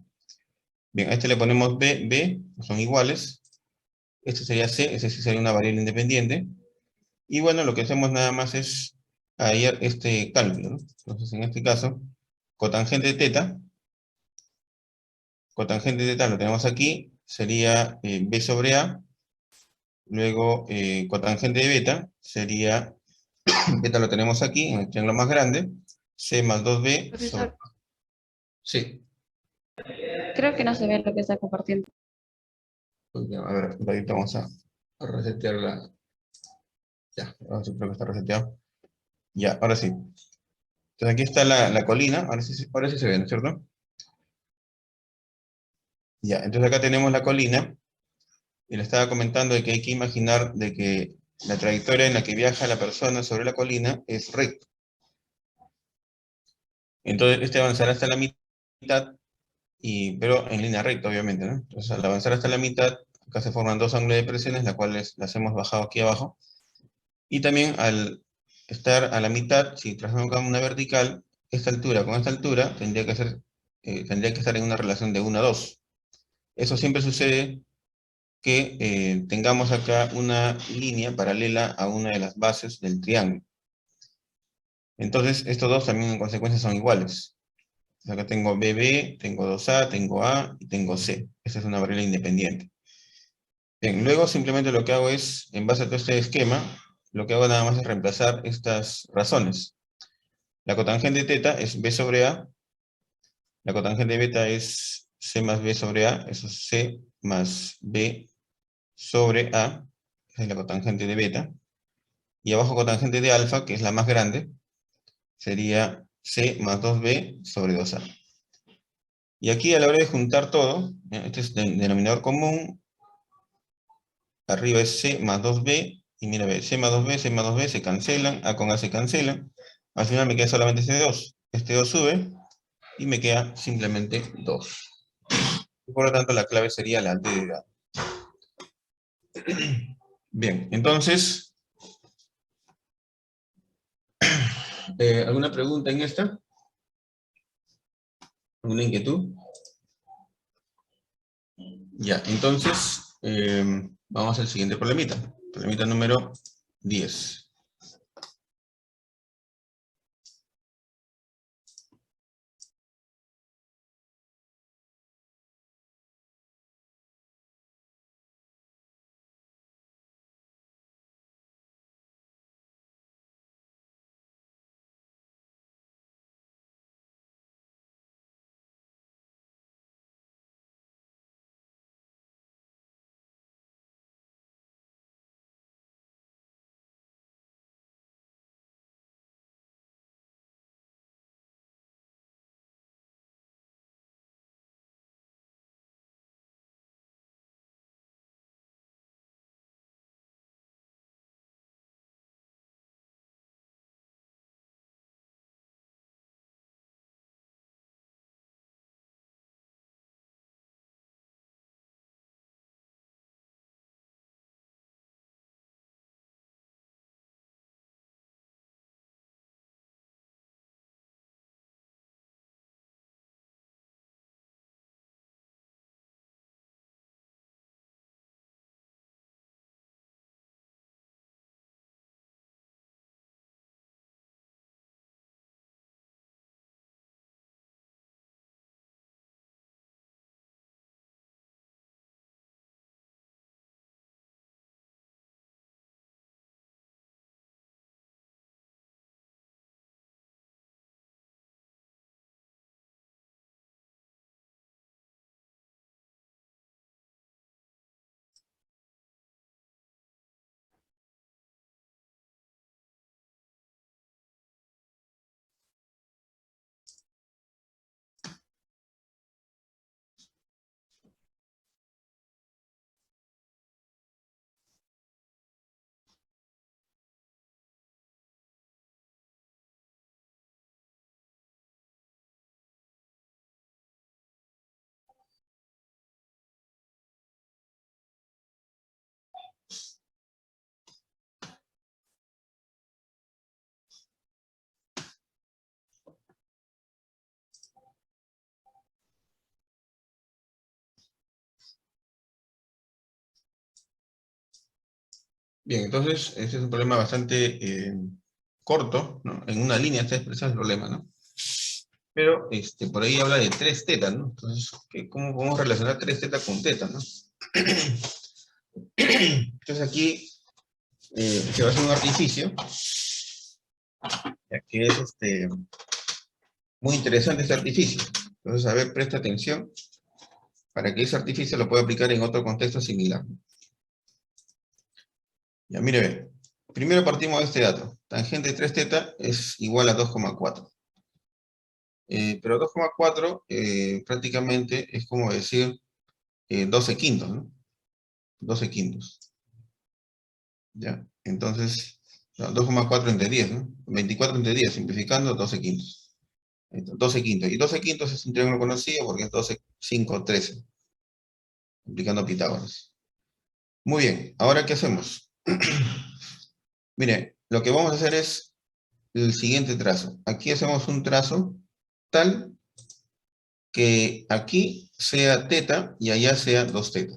A: Bien, a este le ponemos B, B, son iguales. Este sería C, ese sí sería una variable independiente. Y bueno, lo que hacemos nada más es hallar este cálculo, ¿no? Entonces, en este caso, cotangente de teta lo tenemos aquí, sería B sobre A. Luego, cotangente de beta sería, beta lo tenemos aquí, en el triángulo más grande, C más 2B sobre...
C: Profesor,
A: Sí.
C: creo que no se ve lo que está compartiendo.
A: Pues ya, a ver, ahorita vamos a resetear la... Ya, ahora sí creo que está reseteado. Ya, ahora sí. Entonces aquí está la colina, ahora sí se ve, ¿no es cierto? Ya, entonces acá tenemos la colina, y le estaba comentando de que hay que imaginar de que la trayectoria en la que viaja la persona sobre la colina es recta. Entonces este avanzará hasta la mitad, pero en línea recta, obviamente, ¿no? Entonces al avanzar hasta la mitad, acá se forman dos ángulos de presiones, las cuales las hemos bajado aquí abajo. Y también al estar a la mitad, si trazamos una vertical, esta altura con esta altura tendría que estar en una relación de 1 a 2. Eso siempre sucede que tengamos acá una línea paralela a una de las bases del triángulo. Entonces, estos dos también en consecuencia son iguales. Acá tengo BB, tengo 2A, tengo A y tengo C. Esta es una variable independiente. Bien, luego simplemente lo que hago es, en base a todo este esquema, lo que hago nada más es reemplazar estas razones. La cotangente de teta es B sobre A, la cotangente de beta es C más B sobre A, eso es C más B sobre A, esa es la cotangente de beta. Y abajo cotangente de alfa, que es la más grande, sería C más 2B sobre 2A. Y aquí a la hora de juntar todo, este es el denominador común, arriba es C más 2B, y mira, ve, C más 2B, C más 2B se cancelan, A con A se cancelan, al final me queda solamente este 2 sube, y me queda simplemente 2. Y por lo tanto la clave sería la D de edad. Bien, entonces, ¿alguna pregunta en esta? ¿Alguna inquietud? Ya, entonces, vamos al siguiente problemita. Problemita número 10. Bien, entonces, ese es un problema bastante corto, ¿no? En una línea está expresado el problema, ¿no? Pero por ahí habla de 3 tetas, ¿no? Entonces, ¿cómo podemos relacionar 3 tetas con teta, ¿no? Entonces aquí se va a hacer un artificio, ya que es muy interesante este artificio. Entonces, a ver, presta atención para que ese artificio lo pueda aplicar en otro contexto similar. Ya, mire, ve. Primero partimos de este dato. Tangente de 3 teta es igual a 2,4. Pero 2,4 prácticamente es como decir 12 quintos, ¿no? 12 quintos. ¿Ya? Entonces, no, 2,4 entre 10, ¿no? 24 entre 10, simplificando, 12 quintos. 12 quintos. Y 12 quintos es un triángulo conocido porque es 12, 5, 13. Aplicando Pitágoras. Muy bien, ahora ¿qué hacemos? Mire, lo que vamos a hacer es el siguiente trazo. Aquí hacemos un trazo tal que aquí sea teta y allá sea 2 teta.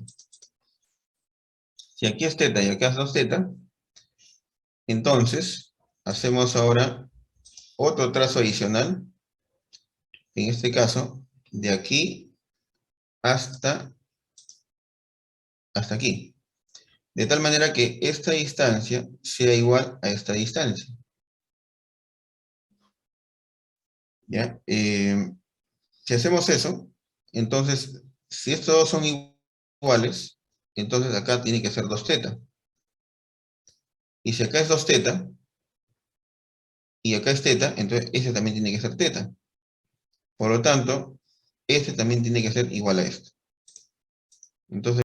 A: Si aquí es teta y acá es 2 teta, entonces hacemos ahora otro trazo adicional, en este caso, de aquí hasta aquí. De tal manera que esta distancia sea igual a esta distancia. ¿Ya? Si hacemos eso, entonces, si estos dos son iguales, entonces acá tiene que ser 2 teta. Y si acá es 2 teta, y acá es teta, entonces este también tiene que ser teta. Por lo tanto, este también tiene que ser igual a esto. Entonces,